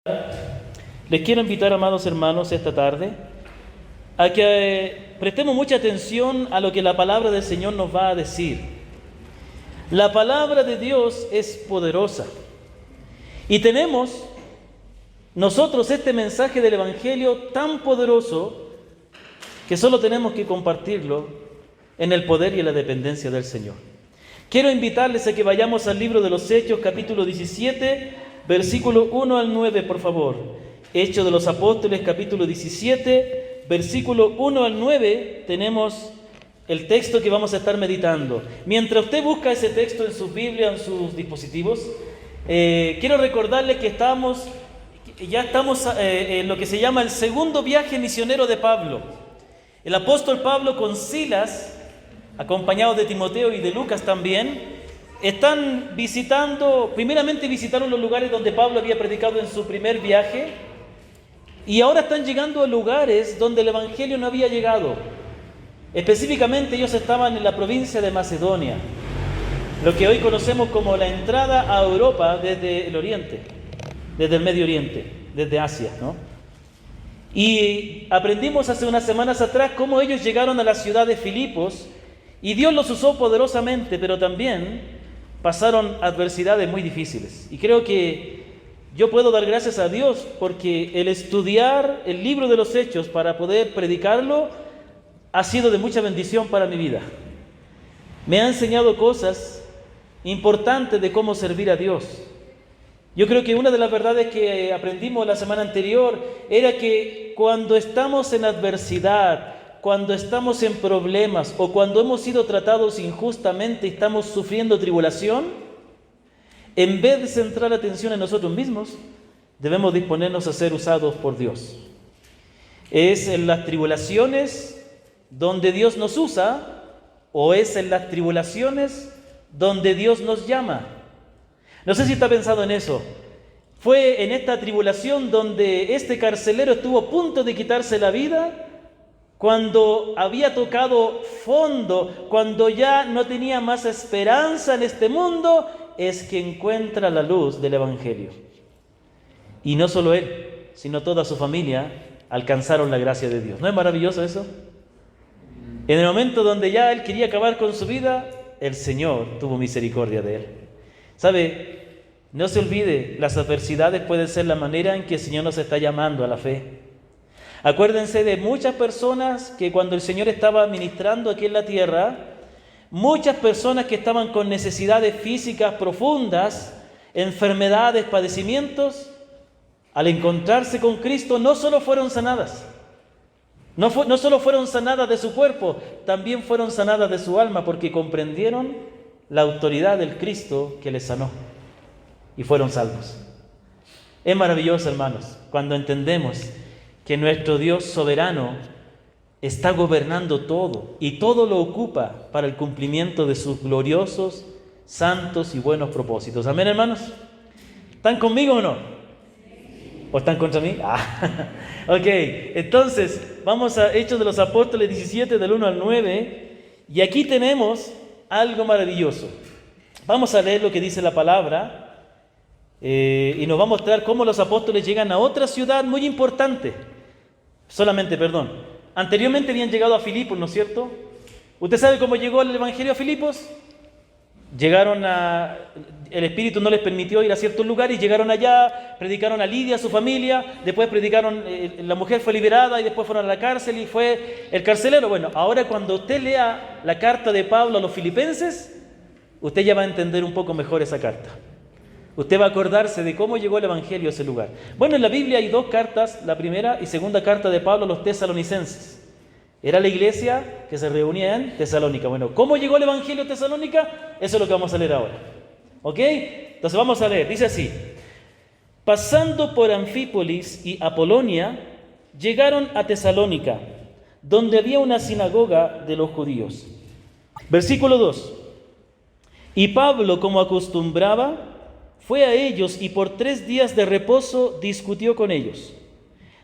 Les quiero invitar, amados hermanos, esta tarde a que prestemos mucha atención a lo que la palabra del Señor nos va a decir. La palabra de Dios es poderosa y tenemos nosotros este mensaje del Evangelio tan poderoso que solo tenemos que compartirlo en el poder y en la dependencia del Señor. Quiero invitarles a que vayamos al libro de los Hechos, capítulo 17, versículo 1 al 9, por favor. Hechos de los Apóstoles, capítulo 17, versículo 1 al 9, tenemos el texto que vamos a estar meditando. Mientras usted busca ese texto en su Biblia, en sus dispositivos, quiero recordarle que ya estamos en lo que se llama el segundo viaje misionero de Pablo. El apóstol Pablo con Silas, acompañados de Timoteo y de Lucas también, están primeramente visitaron los lugares donde Pablo había predicado en su primer viaje, y ahora están llegando a lugares donde el Evangelio no había llegado. Específicamente ellos estaban en la provincia de Macedonia, lo que hoy conocemos como la entrada a Europa desde el Oriente, desde el Medio Oriente, desde Asia, ¿no? Y aprendimos hace unas semanas atrás cómo ellos llegaron a la ciudad de Filipos, y Dios los usó poderosamente, pero también pasaron adversidades muy difíciles. Y creo que yo puedo dar gracias a Dios porque el estudiar el libro de los Hechos para poder predicarlo ha sido de mucha bendición para mi vida. Me ha enseñado cosas importantes de cómo servir a Dios. Yo creo que una de las verdades que aprendimos la semana anterior era que cuando estamos en adversidad, cuando estamos en problemas o cuando hemos sido tratados injustamente y estamos sufriendo tribulación, en vez de centrar la atención en nosotros mismos, debemos disponernos a ser usados por Dios. ¿Es en las tribulaciones donde Dios nos usa o es en las tribulaciones donde Dios nos llama? No sé si está pensado en eso. Fue en esta tribulación donde este carcelero estuvo a punto de quitarse la vida, cuando había tocado fondo, cuando ya no tenía más esperanza en este mundo, es que encuentra la luz del Evangelio. Y no solo él, sino toda su familia alcanzaron la gracia de Dios. ¿No es maravilloso eso? En el momento donde ya él quería acabar con su vida, el Señor tuvo misericordia de él. ¿Sabe? No se olvide, las adversidades pueden ser la manera en que el Señor nos está llamando a la fe. Acuérdense de muchas personas que cuando el Señor estaba ministrando aquí en la tierra, muchas personas que estaban con necesidades físicas profundas, enfermedades, padecimientos, al encontrarse con Cristo no solo fueron sanadas, no solo fueron sanadas de su cuerpo, también fueron sanadas de su alma, porque comprendieron la autoridad del Cristo que les sanó y fueron salvos. Es maravilloso, hermanos, cuando entendemos que nuestro Dios soberano está gobernando todo y todo lo ocupa para el cumplimiento de sus gloriosos, santos y buenos propósitos. ¿Amén, hermanos? ¿Están conmigo o no? ¿O están contra mí? Ok, entonces vamos a Hechos de los Apóstoles 17 del 1 al 9, y aquí tenemos algo maravilloso. Vamos a leer lo que dice la palabra. Y nos va a mostrar cómo los apóstoles llegan a otra ciudad muy importante. Anteriormente habían llegado a Filipos, ¿no es cierto? ¿Usted sabe cómo llegó el Evangelio a Filipos? El Espíritu no les permitió ir a ciertos lugares y llegaron allá, predicaron a Lidia, a su familia, después predicaron, la mujer fue liberada y después fueron a la cárcel y fue el carcelero. Bueno, ahora cuando usted lea la carta de Pablo a los filipenses, usted ya va a entender un poco mejor esa carta. Usted va a acordarse de cómo llegó el Evangelio a ese lugar. Bueno, en la Biblia hay dos cartas, la primera y segunda carta de Pablo a los tesalonicenses. Era la iglesia que se reunía en Tesalónica. Bueno, ¿cómo llegó el Evangelio a Tesalónica? Eso es lo que vamos a leer ahora. ¿Ok? Entonces vamos a leer. Dice así: pasando por Anfípolis y Apolonia, llegaron a Tesalónica, donde había una sinagoga de los judíos. Versículo 2. Y Pablo, como acostumbraba, fue a ellos y por 3 días de reposo discutió con ellos,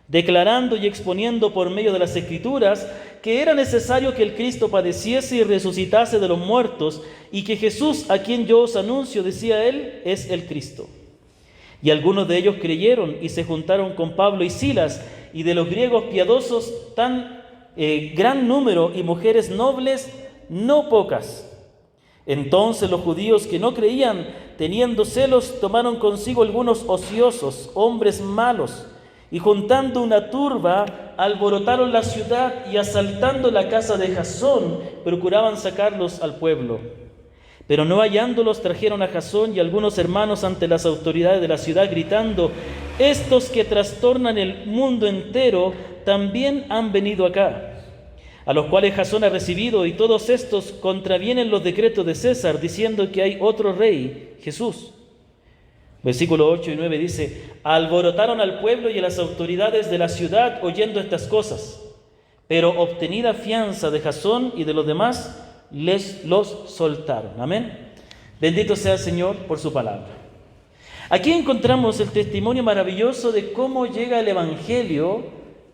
declarando y exponiendo por medio de las Escrituras que era necesario que el Cristo padeciese y resucitase de los muertos, y que Jesús, a quien yo os anuncio, decía él, es el Cristo. Y algunos de ellos creyeron y se juntaron con Pablo y Silas, y de los griegos piadosos tan gran número, y mujeres nobles no pocas. Entonces los judíos que no creían, teniendo celos, tomaron consigo algunos ociosos, hombres malos, y juntando una turba, alborotaron la ciudad y asaltando la casa de Jasón, procuraban sacarlos al pueblo. Pero no hallándolos, trajeron a Jasón y algunos hermanos ante las autoridades de la ciudad, gritando: estos que trastornan el mundo entero también han venido acá. A los cuales Jasón ha recibido, y todos estos contravienen los decretos de César, diciendo que hay otro rey, Jesús. Versículo 8 y 9 dice: alborotaron al pueblo y a las autoridades de la ciudad oyendo estas cosas, pero obtenida fianza de Jasón y de los demás, los soltaron. Amén. Bendito sea el Señor por su palabra. Aquí encontramos el testimonio maravilloso de cómo llega el Evangelio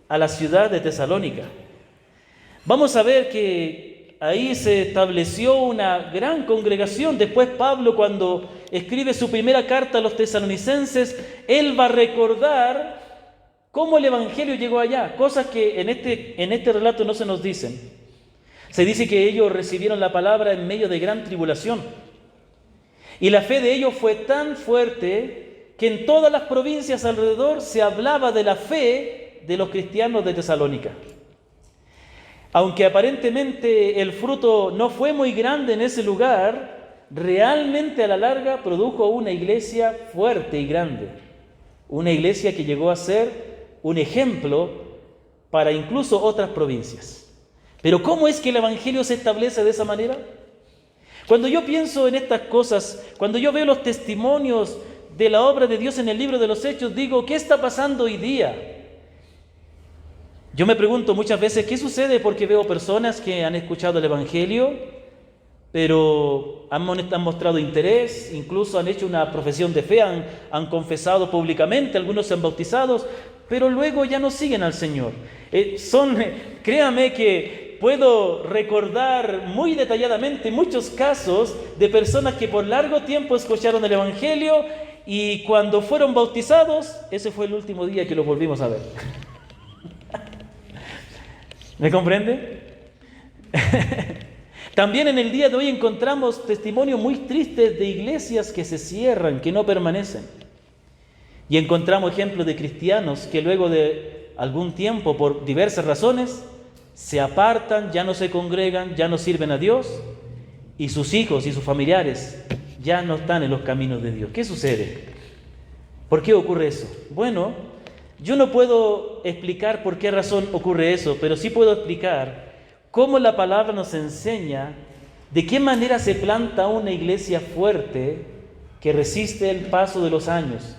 a la ciudad de Tesalónica. Vamos a ver que ahí se estableció una gran congregación. Después Pablo, cuando escribe su primera carta a los tesalonicenses, él va a recordar cómo el Evangelio llegó allá, cosas que en este relato no se nos dicen. Se dice que ellos recibieron la palabra en medio de gran tribulación. Y la fe de ellos fue tan fuerte que en todas las provincias alrededor se hablaba de la fe de los cristianos de Tesalónica. Aunque aparentemente el fruto no fue muy grande en ese lugar, realmente a la larga produjo una iglesia fuerte y grande. Una iglesia que llegó a ser un ejemplo para incluso otras provincias. Pero ¿cómo es que el Evangelio se establece de esa manera? Cuando yo pienso en estas cosas, cuando yo veo los testimonios de la obra de Dios en el libro de los Hechos, digo, ¿qué está pasando hoy día? Yo me pregunto muchas veces, ¿qué sucede? Porque veo personas que han escuchado el Evangelio, pero han mostrado interés, incluso han hecho una profesión de fe, han confesado públicamente, algunos se han bautizado, pero luego ya no siguen al Señor. Créame que puedo recordar muy detalladamente muchos casos de personas que por largo tiempo escucharon el Evangelio y cuando fueron bautizados, ese fue el último día que los volvimos a ver. ¿Me comprende? También en el día de hoy encontramos testimonios muy tristes de iglesias que se cierran, que no permanecen. Y encontramos ejemplos de cristianos que luego de algún tiempo, por diversas razones, se apartan, ya no se congregan, ya no sirven a Dios, y sus hijos y sus familiares ya no están en los caminos de Dios. ¿Qué sucede? ¿Por qué ocurre eso? Bueno, yo no puedo explicar por qué razón ocurre eso, pero sí puedo explicar cómo la palabra nos enseña de qué manera se planta una iglesia fuerte que resiste el paso de los años.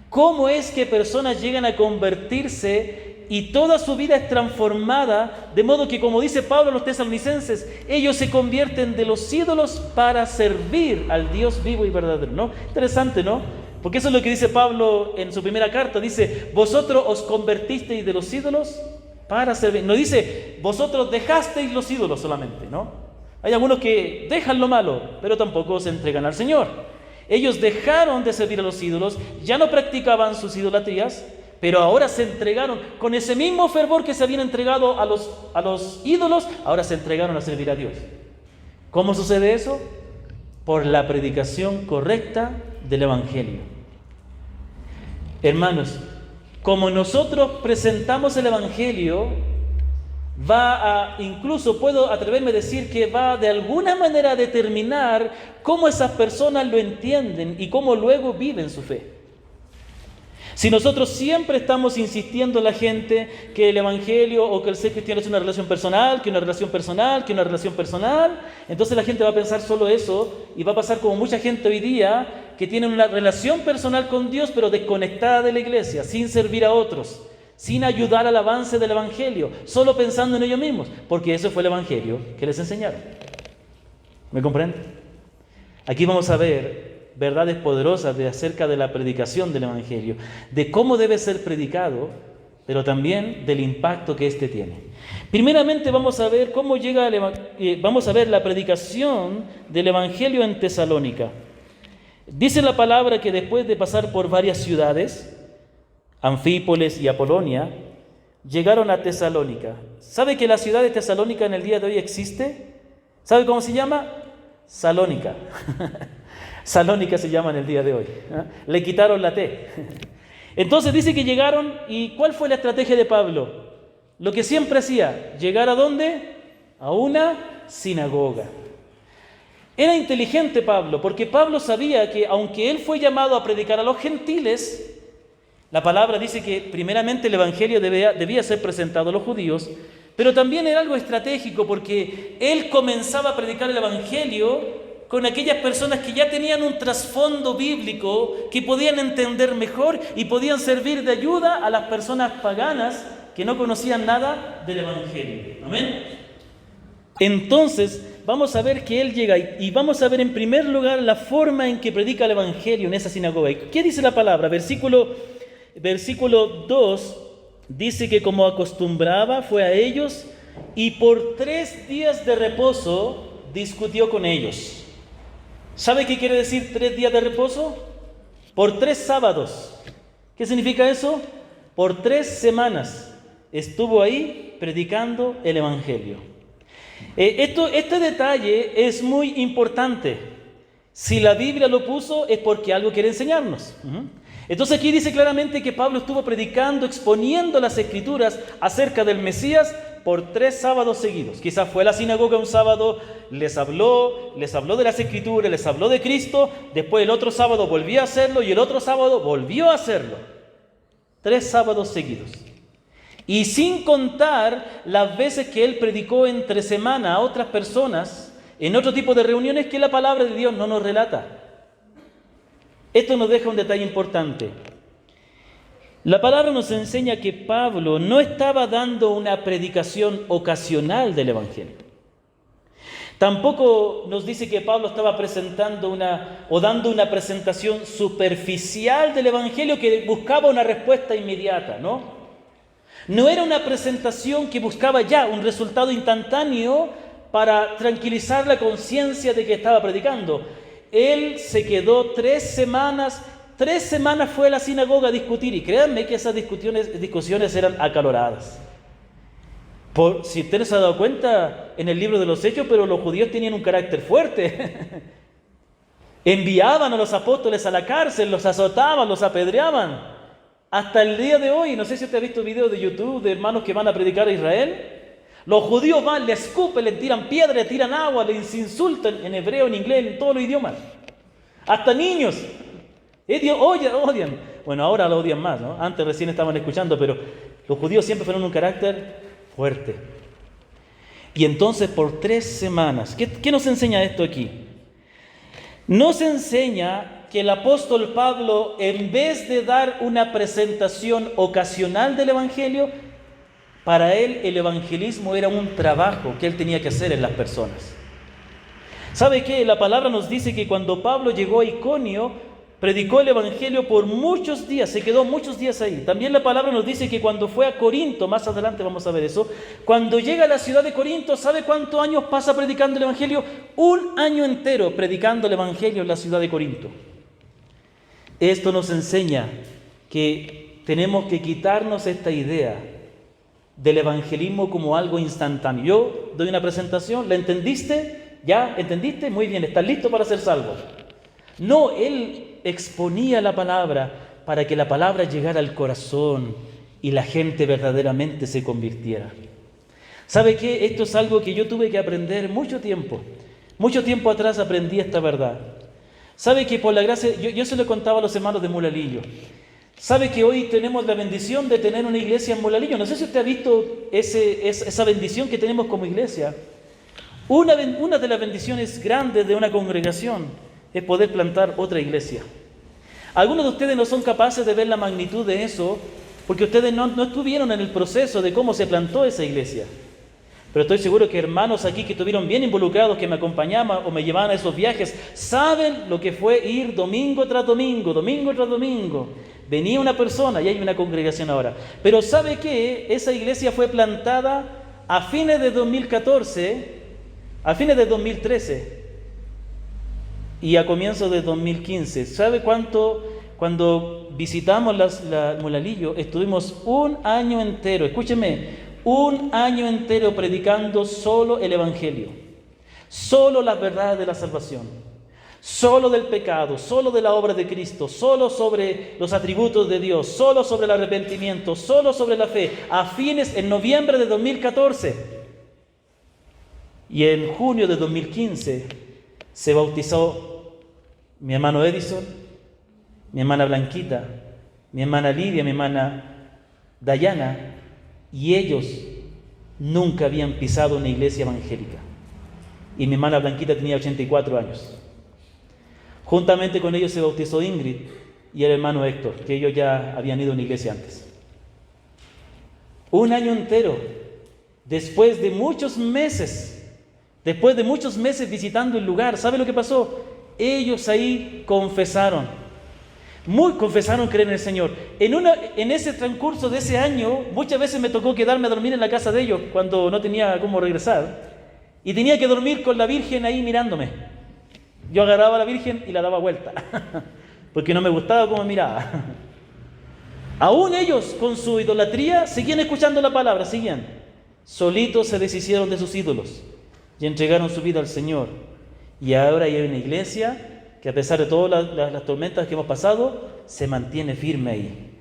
¿Cómo es que personas llegan a convertirse y toda su vida es transformada, de modo que, como dice Pablo a los tesalonicenses, ellos se convierten de los ídolos para servir al Dios vivo y verdadero? ¿No? Interesante, ¿no? Porque eso es lo que dice Pablo en su primera carta. Dice, vosotros os convertisteis de los ídolos para servir. No dice, vosotros dejasteis los ídolos solamente, ¿no? Hay algunos que dejan lo malo, pero tampoco se entregan al Señor. Ellos dejaron de servir a los ídolos, ya no practicaban sus idolatrías, pero ahora se entregaron con ese mismo fervor que se habían entregado a los ídolos, ahora se entregaron a servir a Dios. ¿Cómo sucede eso? Por la predicación correcta del Evangelio. Hermanos, como nosotros presentamos el Evangelio, incluso puedo atreverme a decir que va de alguna manera a determinar cómo esas personas lo entienden y cómo luego viven su fe. Si nosotros siempre estamos insistiendo a la gente que el Evangelio o que el ser cristiano es una relación personal, que una relación personal, que una relación personal, entonces la gente va a pensar solo eso y va a pasar como mucha gente hoy día que tiene una relación personal con Dios pero desconectada de la iglesia, sin servir a otros, sin ayudar al avance del Evangelio, solo pensando en ellos mismos, porque ese fue el Evangelio que les enseñaron. ¿Me comprenden? Aquí vamos a ver verdades poderosas acerca de la predicación del Evangelio, de cómo debe ser predicado, pero también del impacto que éste tiene. Primeramente vamos a ver vamos a ver la predicación del Evangelio en Tesalónica. Dice la palabra que después de pasar por varias ciudades, Anfípolis y Apolonia, llegaron a Tesalónica. ¿Sabe que la ciudad de Tesalónica en el día de hoy existe? ¿Sabe cómo se llama? Salónica. Salónica se llama en el día de hoy. Le quitaron la T. Entonces dice que llegaron, ¿y cuál fue la estrategia de Pablo? Lo que siempre hacía, ¿llegar a dónde? A una sinagoga. Era inteligente Pablo, porque Pablo sabía que aunque él fue llamado a predicar a los gentiles, la palabra dice que primeramente el evangelio debía ser presentado a los judíos, pero también era algo estratégico porque él comenzaba a predicar el evangelio con aquellas personas que ya tenían un trasfondo bíblico, que podían entender mejor y podían servir de ayuda a las personas paganas que no conocían nada del evangelio. Amén. Entonces vamos a ver que él llega y vamos a ver en primer lugar la forma en que predica el evangelio en esa sinagoga. ¿Qué dice la palabra? Versículo 2 dice que como acostumbraba fue a ellos y por 3 días de reposo discutió con ellos. ¿Sabe qué quiere decir 3 días de reposo? Por 3 sábados. ¿Qué significa eso? Por 3 semanas estuvo ahí predicando el evangelio. Este detalle es muy importante. Si la Biblia lo puso es porque algo quiere enseñarnos. Entonces aquí dice claramente que Pablo estuvo predicando, exponiendo las Escrituras acerca del Mesías por 3 sábados seguidos. Quizás fue a la sinagoga un sábado, les habló de las Escrituras, les habló de Cristo, después el otro sábado volvió a hacerlo y el otro sábado volvió a hacerlo. 3 sábados seguidos. Y sin contar las veces que él predicó entre semana a otras personas en otro tipo de reuniones que la palabra de Dios no nos relata. Esto nos deja un detalle importante. La palabra nos enseña que Pablo no estaba dando una predicación ocasional del evangelio. Tampoco nos dice que Pablo estaba presentando dando una presentación superficial del evangelio que buscaba una respuesta inmediata, ¿no? No era una presentación que buscaba ya un resultado instantáneo para tranquilizar la conciencia de que estaba predicando. Él se quedó 3 semanas fue a la sinagoga a discutir, y créanme que esas discusiones eran acaloradas. Si ustedes se han dado cuenta en el libro de los Hechos, pero los judíos tenían un carácter fuerte. Enviaban a los apóstoles a la cárcel, los azotaban, los apedreaban. Hasta el día de hoy, no sé si usted ha visto videos de YouTube de hermanos que van a predicar a Israel. Los judíos van, le escupen, le tiran piedra, le tiran agua, les insultan en hebreo, en inglés, en todos los idiomas. Hasta niños. Odian. Bueno, ahora lo odian más, ¿no? Antes recién estaban escuchando, pero los judíos siempre fueron un carácter fuerte. Y entonces por 3 semanas, ¿qué nos enseña esto aquí? Nos enseña que el apóstol Pablo, en vez de dar una presentación ocasional del evangelio, para él el evangelismo era un trabajo que él tenía que hacer en las personas. ¿Sabe qué? La palabra nos dice que cuando Pablo llegó a Iconio, predicó el evangelio por muchos días, se quedó muchos días ahí. También la palabra nos dice que cuando fue a Corinto, más adelante vamos a ver eso, cuando llega a la ciudad de Corinto, ¿sabe cuántos años pasa predicando el evangelio? 1 año entero predicando el evangelio en la ciudad de Corinto. Esto nos enseña que tenemos que quitarnos esta idea del evangelismo como algo instantáneo. Yo doy una presentación, ¿la entendiste? ¿Ya? ¿Entendiste? Muy bien, ¿estás listo para ser salvo? No, él exponía la palabra para que la palabra llegara al corazón y la gente verdaderamente se convirtiera. ¿Sabe qué? Esto es algo que yo tuve que aprender mucho tiempo. Mucho tiempo atrás aprendí esta verdad. ¿Sabe que por la gracia, yo se lo contaba a los hermanos de Mulalillo? ¿Sabe que hoy tenemos la bendición de tener una iglesia en Mulalillo? No sé si usted ha visto esa bendición que tenemos como iglesia. Una de las bendiciones grandes de una congregación es poder plantar otra iglesia. Algunos de ustedes no son capaces de ver la magnitud de eso porque ustedes no estuvieron en el proceso de cómo se plantó esa iglesia. Pero estoy seguro que hermanos aquí que estuvieron bien involucrados, que me acompañaban o me llevaban a esos viajes, saben lo que fue ir domingo tras domingo, domingo tras domingo. Venía una persona y hay una congregación ahora. Pero ¿sabe qué? Esa iglesia fue plantada a fines de 2014, a fines de 2013. y a comienzos de 2015. ¿Sabe cuánto? Cuando visitamos Molalillo, estuvimos un año entero, escúcheme, un año entero predicando solo el Evangelio, solo las verdades de la salvación, solo del pecado, solo de la obra de Cristo, solo sobre los atributos de Dios, solo sobre el arrepentimiento, solo sobre la fe, en noviembre de 2014. Y en junio de 2015 se bautizó mi hermano Edison, mi hermana Blanquita, mi hermana Lidia, mi hermana Dayana, y ellos nunca habían pisado una iglesia evangélica. Y mi hermana Blanquita tenía 84 años. Juntamente con ellos se bautizó Ingrid y el hermano Héctor, que ellos ya habían ido a una iglesia antes. Un año entero, después de muchos meses visitando el lugar, ¿sabe lo que pasó? Ellos ahí confesaron creer en el Señor. En ese transcurso de ese año, muchas veces me tocó quedarme a dormir en la casa de ellos cuando no tenía cómo regresar, y tenía que dormir con la Virgen ahí mirándome. Yo agarraba a la Virgen y la daba vuelta, porque no me gustaba cómo miraba. Aún ellos, con su idolatría, seguían escuchando la palabra, seguían. Solitos se deshicieron de sus ídolos y entregaron su vida al Señor. Y ahora hay una iglesia que, a pesar de todas las tormentas que hemos pasado, se mantiene firme ahí.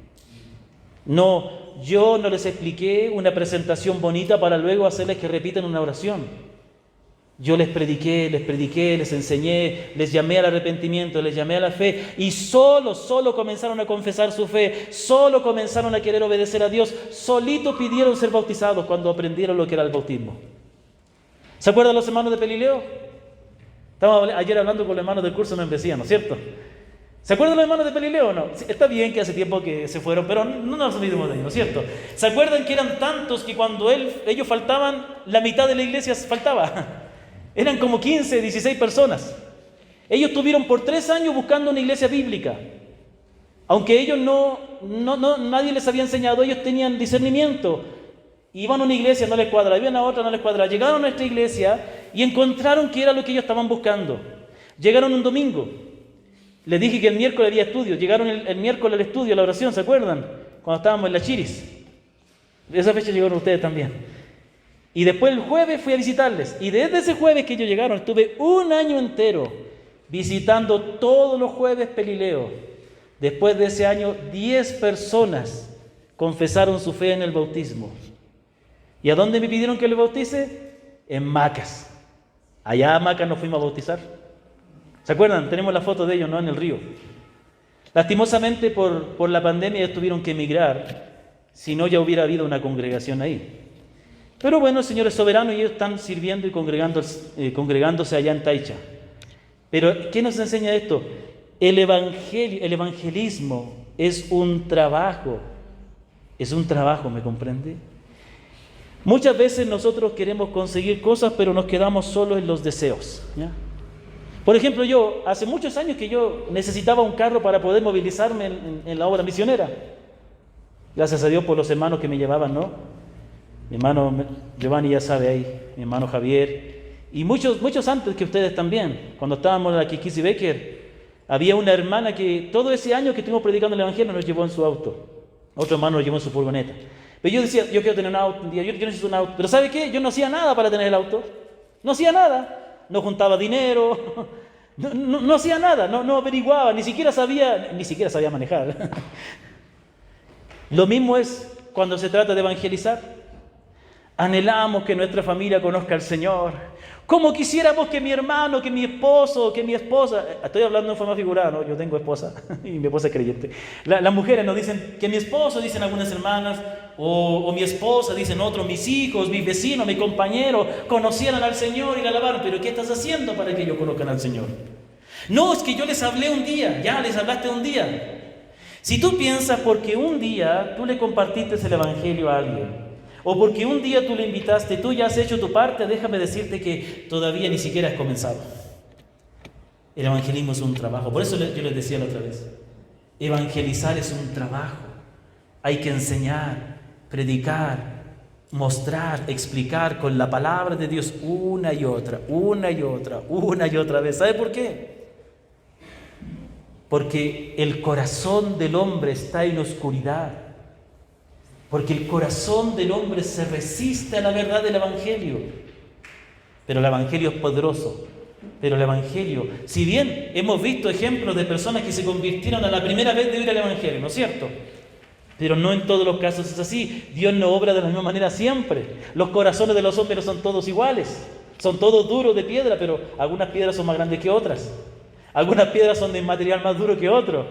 No, yo no les expliqué una presentación bonita para luego hacerles que repitan una oración. Yo les prediqué, les enseñé, les llamé al arrepentimiento, les llamé a la fe, y solo comenzaron a confesar su fe, solo comenzaron a querer obedecer a Dios, solitos pidieron ser bautizados cuando aprendieron lo que era el bautismo. ¿Se acuerdan los hermanos de Pelileo? Estábamos ayer hablando con los hermanos del curso de membresía, ¿no es cierto? ¿Se acuerdan los hermanos de Pelileo o no? Está bien que hace tiempo que se fueron, pero no nos olvidemos de ellos, ¿no es cierto? ¿Se acuerdan que eran tantos que cuando ellos faltaban, la mitad de la iglesia faltaba? Eran como 15, 16 personas. Ellos estuvieron por 3 años buscando una iglesia bíblica. Aunque ellos nadie les había enseñado, ellos tenían discernimiento. Iban a una iglesia, no les cuadra, iban a otra, no les cuadra. Llegaron a nuestra iglesia y encontraron que era lo que ellos estaban buscando. Llegaron un domingo. Les dije que el miércoles había estudio. Llegaron el miércoles al estudio, a la oración, ¿se acuerdan? Cuando estábamos en la Chiris. Esa fecha llegaron ustedes también. Y después el jueves fui a visitarles. Y desde ese jueves que ellos llegaron, estuve un año entero visitando todos los jueves Pelileo. Después de ese año, 10 personas confesaron su fe en el bautismo. ¿Y a dónde me pidieron que les bautice? En Macas. Allá a Macas nos fuimos a bautizar. ¿Se acuerdan? Tenemos la foto de ellos, ¿no? En el río. Lastimosamente por la pandemia ellos tuvieron que emigrar. Si no, ya hubiera habido una congregación ahí. Pero bueno, el Señor es soberano y ellos están sirviendo y congregándose allá en Taicha. Pero, ¿qué nos enseña esto? El evangelismo es un trabajo. Es un trabajo, ¿me comprende? Muchas veces nosotros queremos conseguir cosas, pero nos quedamos solo en los deseos, ¿ya? Por ejemplo, yo, hace muchos años que yo necesitaba un carro para poder movilizarme en la obra misionera. Gracias a Dios por los hermanos que me llevaban, ¿no? Mi hermano Giovanni ya sabe ahí, mi hermano Javier, y muchos antes que ustedes también. Cuando estábamos en la Kikisi Becker, había una hermana que todo ese año que estuvimos predicando el Evangelio nos llevó en su auto. Otro hermano nos llevó en su furgoneta. Pero yo decía, yo quiero tener un auto un día, yo necesito un auto. Pero ¿sabe qué? Yo no hacía nada para tener el auto. No hacía nada. No juntaba dinero, no hacía nada, no averiguaba, ni siquiera sabía manejar. Lo mismo es cuando se trata de evangelizar. Anhelamos que nuestra familia conozca al Señor. Como quisiéramos que mi hermano, que mi esposo, que mi esposa... Estoy hablando en forma figurada, ¿no? Yo tengo esposa y mi esposa es creyente. Las mujeres nos dicen que mi esposo, dicen algunas hermanas, o mi esposa, dicen otros, mis hijos, mis vecinos, mi compañero, conocieran al Señor y le alabaron. Pero ¿qué estás haciendo para que ellos conozcan al Señor? No, es que yo les hablé un día, ya les hablaste un día. Si tú piensas porque un día tú le compartiste el Evangelio a alguien, o porque un día tú le invitaste, tú ya has hecho tu parte, déjame decirte que todavía ni siquiera has comenzado. El evangelismo es un trabajo. Por eso yo les decía la otra vez, evangelizar es un trabajo. Hay que enseñar, predicar, mostrar, explicar con la palabra de Dios una y otra vez. ¿Sabe por qué? Porque el corazón del hombre está en oscuridad. Porque el corazón del hombre se resiste a la verdad del Evangelio. Pero el Evangelio es poderoso. Pero el Evangelio, si bien hemos visto ejemplos de personas que se convirtieron a la primera vez de oír el Evangelio, ¿no es cierto? Pero no en todos los casos es así. Dios no obra de la misma manera siempre. Los corazones de los hombres son todos iguales. Son todos duros de piedra, pero algunas piedras son más grandes que otras. Algunas piedras son de material más duro que otro.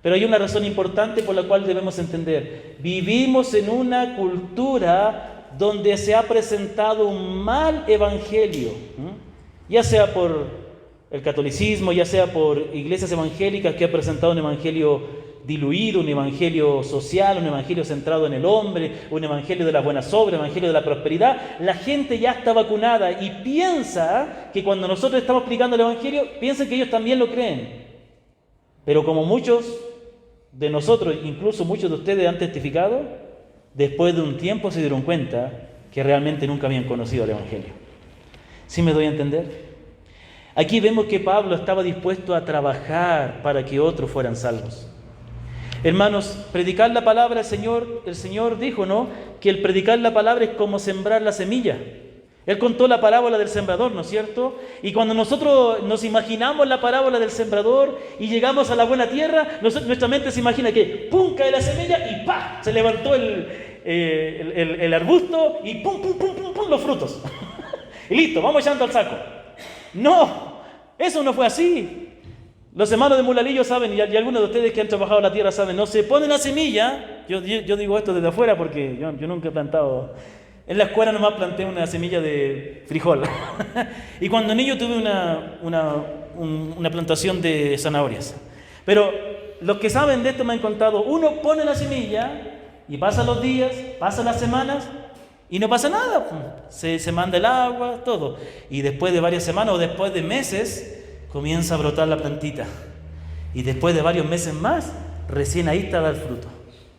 Pero hay una razón importante por la cual debemos entender. Vivimos en una cultura donde se ha presentado un mal evangelio, ya sea por el catolicismo, ya sea por iglesias evangélicas que han presentado un evangelio diluido, un evangelio social, un evangelio centrado en el hombre, un evangelio de las buenas obras, un evangelio de la prosperidad. La gente ya está vacunada y piensa que cuando nosotros estamos explicando el evangelio, piensan que ellos también lo creen. Pero como muchos de nosotros, incluso muchos de ustedes han testificado, después de un tiempo se dieron cuenta que realmente nunca habían conocido el evangelio. ¿Sí me doy a entender? Aquí vemos que Pablo estaba dispuesto a trabajar para que otros fueran salvos. Hermanos, predicar la palabra, el Señor dijo, ¿no?, que el predicar la palabra es como sembrar la semilla. Él contó la parábola del sembrador, ¿no es cierto? Y cuando nosotros nos imaginamos la parábola del sembrador y llegamos a la buena tierra, nuestra mente se imagina que ¡pum!, cae la semilla y ¡pah!, se levantó el arbusto y ¡pum, pum, pum, pum, pum!, los frutos. Y listo, vamos echando al saco. No, eso no fue así. Los hermanos de Mulalillo saben, y algunos de ustedes que han trabajado la tierra saben, no se pone la semilla. Yo digo esto desde afuera porque yo nunca he plantado. En la escuela nomás planté una semilla de frijol. Y cuando niño tuve una plantación de zanahorias. Pero los que saben de esto me han contado, uno pone la semilla y pasan los días, pasan las semanas y no pasa nada. Se manda el agua, todo. Y después de varias semanas o después de meses comienza a brotar la plantita. Y después de varios meses más, recién ahí está a dar fruto.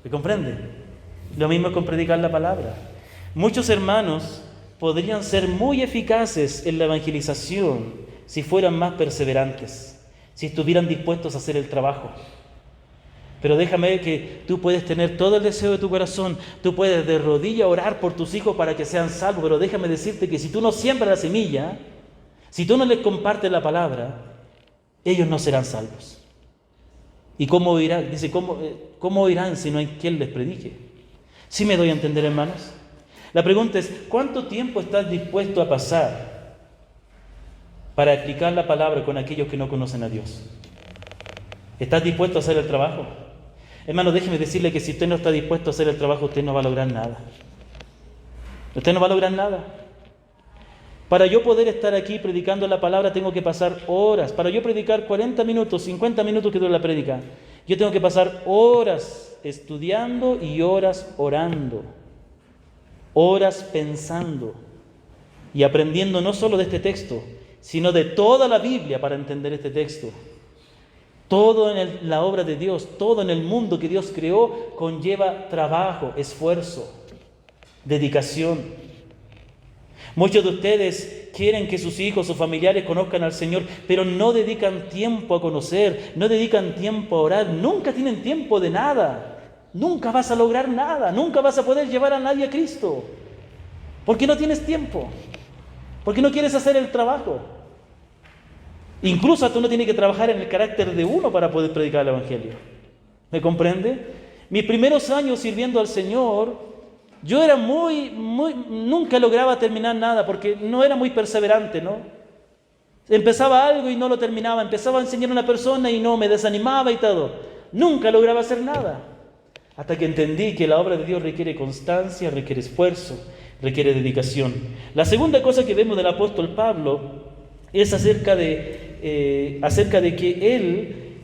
¿Me comprende? Lo mismo con predicar la palabra. Muchos hermanos podrían ser muy eficaces en la evangelización si fueran más perseverantes, si estuvieran dispuestos a hacer el trabajo. Pero déjame ver que tú puedes tener todo el deseo de tu corazón, tú puedes de rodillas orar por tus hijos para que sean salvos, pero déjame decirte que si tú no siembras la semilla, si tú no les compartes la palabra, ellos no serán salvos. ¿Y cómo oirán? Dice, ¿cómo oirán si no hay quien les predique? ¿Sí me doy a entender, hermanos? La pregunta es, ¿cuánto tiempo estás dispuesto a pasar para aplicar la palabra con aquellos que no conocen a Dios? ¿Estás dispuesto a hacer el trabajo? Hermano, déjeme decirle que si usted no está dispuesto a hacer el trabajo, usted no va a lograr nada. Usted no va a lograr nada. Para yo poder estar aquí predicando la palabra, tengo que pasar horas. Para yo predicar 40 minutos, 50 minutos que dura la prédica, yo tengo que pasar horas estudiando y horas orando. Horas pensando y aprendiendo no solo de este texto, sino de toda la Biblia para entender este texto. Todo en la obra de Dios, todo en el mundo que Dios creó conlleva trabajo, esfuerzo, dedicación. Muchos de ustedes quieren que sus hijos o familiares conozcan al Señor, pero no dedican tiempo a conocer, no dedican tiempo a orar, nunca tienen tiempo de nada. Nunca vas a lograr nada, nunca vas a poder llevar a nadie a Cristo. Porque no tienes tiempo, porque no quieres hacer el trabajo. Incluso tú no tienes que trabajar en el carácter de uno para poder predicar el Evangelio. ¿Me comprende? Mis primeros años sirviendo al Señor, yo era nunca lograba terminar nada porque no era muy perseverante, ¿no? Empezaba algo y no lo terminaba, empezaba a enseñar a una persona y no, me desanimaba y todo. Nunca lograba hacer nada. Hasta que entendí que la obra de Dios requiere constancia, requiere esfuerzo, requiere dedicación. La segunda cosa que vemos del apóstol Pablo es acerca de que él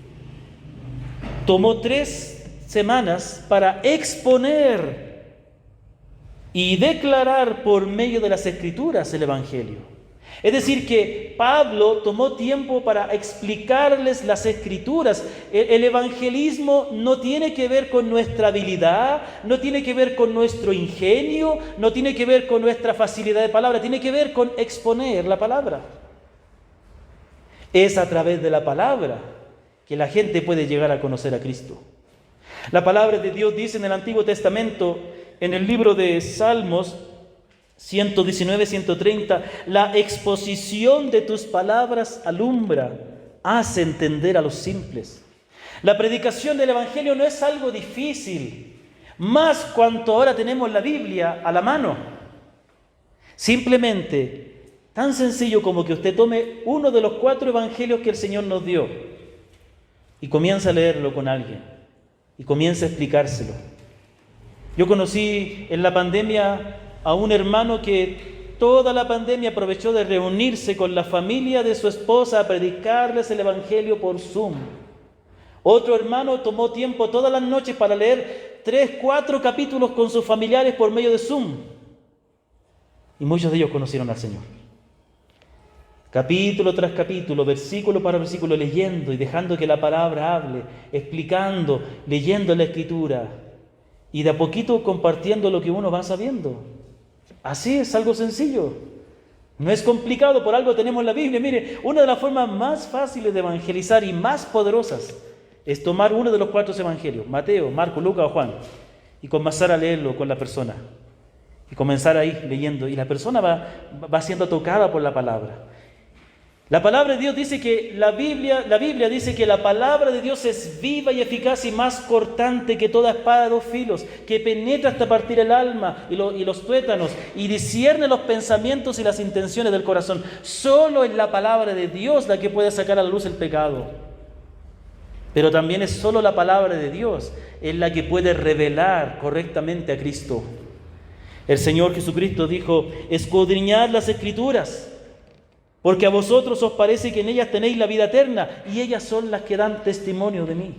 tomó 3 semanas para exponer y declarar por medio de las Escrituras el Evangelio. Es decir, que Pablo tomó tiempo para explicarles las Escrituras. El evangelismo no tiene que ver con nuestra habilidad, no tiene que ver con nuestro ingenio, no tiene que ver con nuestra facilidad de palabra, tiene que ver con exponer la palabra. Es a través de la palabra que la gente puede llegar a conocer a Cristo. La palabra de Dios dice en el Antiguo Testamento, en el libro de Salmos 119, 130, la exposición de tus palabras alumbra, hace entender a los simples. La predicación del Evangelio no es algo difícil, más cuanto ahora tenemos la Biblia a la mano. Simplemente, tan sencillo como que usted tome uno de los 4 evangelios que el Señor nos dio y comienza a leerlo con alguien y comienza a explicárselo. Yo conocí en la pandemia a un hermano que toda la pandemia aprovechó de reunirse con la familia de su esposa a predicarles el Evangelio por Zoom. Otro hermano tomó tiempo todas las noches para leer 3, 4 capítulos con sus familiares por medio de Zoom. Y muchos de ellos conocieron al Señor. Capítulo tras capítulo, versículo para versículo, leyendo y dejando que la palabra hable, explicando, leyendo la Escritura y de a poquito compartiendo lo que uno va sabiendo. Así es, algo sencillo. No es complicado, por algo tenemos la Biblia. Mire, una de las formas más fáciles de evangelizar y más poderosas es tomar uno de los 4 evangelios, Mateo, Marcos, Lucas o Juan, y comenzar a leerlo con la persona. Y comenzar ahí leyendo. Y la persona va siendo tocada por la palabra. La palabra de Dios dice que la Biblia dice que la palabra de Dios es viva y eficaz y más cortante que toda espada de 2 filos, que penetra hasta partir el alma y los tuétanos y discierne los pensamientos y las intenciones del corazón. Solo es la palabra de Dios la que puede sacar a la luz el pecado. Pero también es solo la palabra de Dios es la que puede revelar correctamente a Cristo. El Señor Jesucristo dijo: escudriñad las Escrituras, porque a vosotros os parece que en ellas tenéis la vida eterna, y ellas son las que dan testimonio de mí.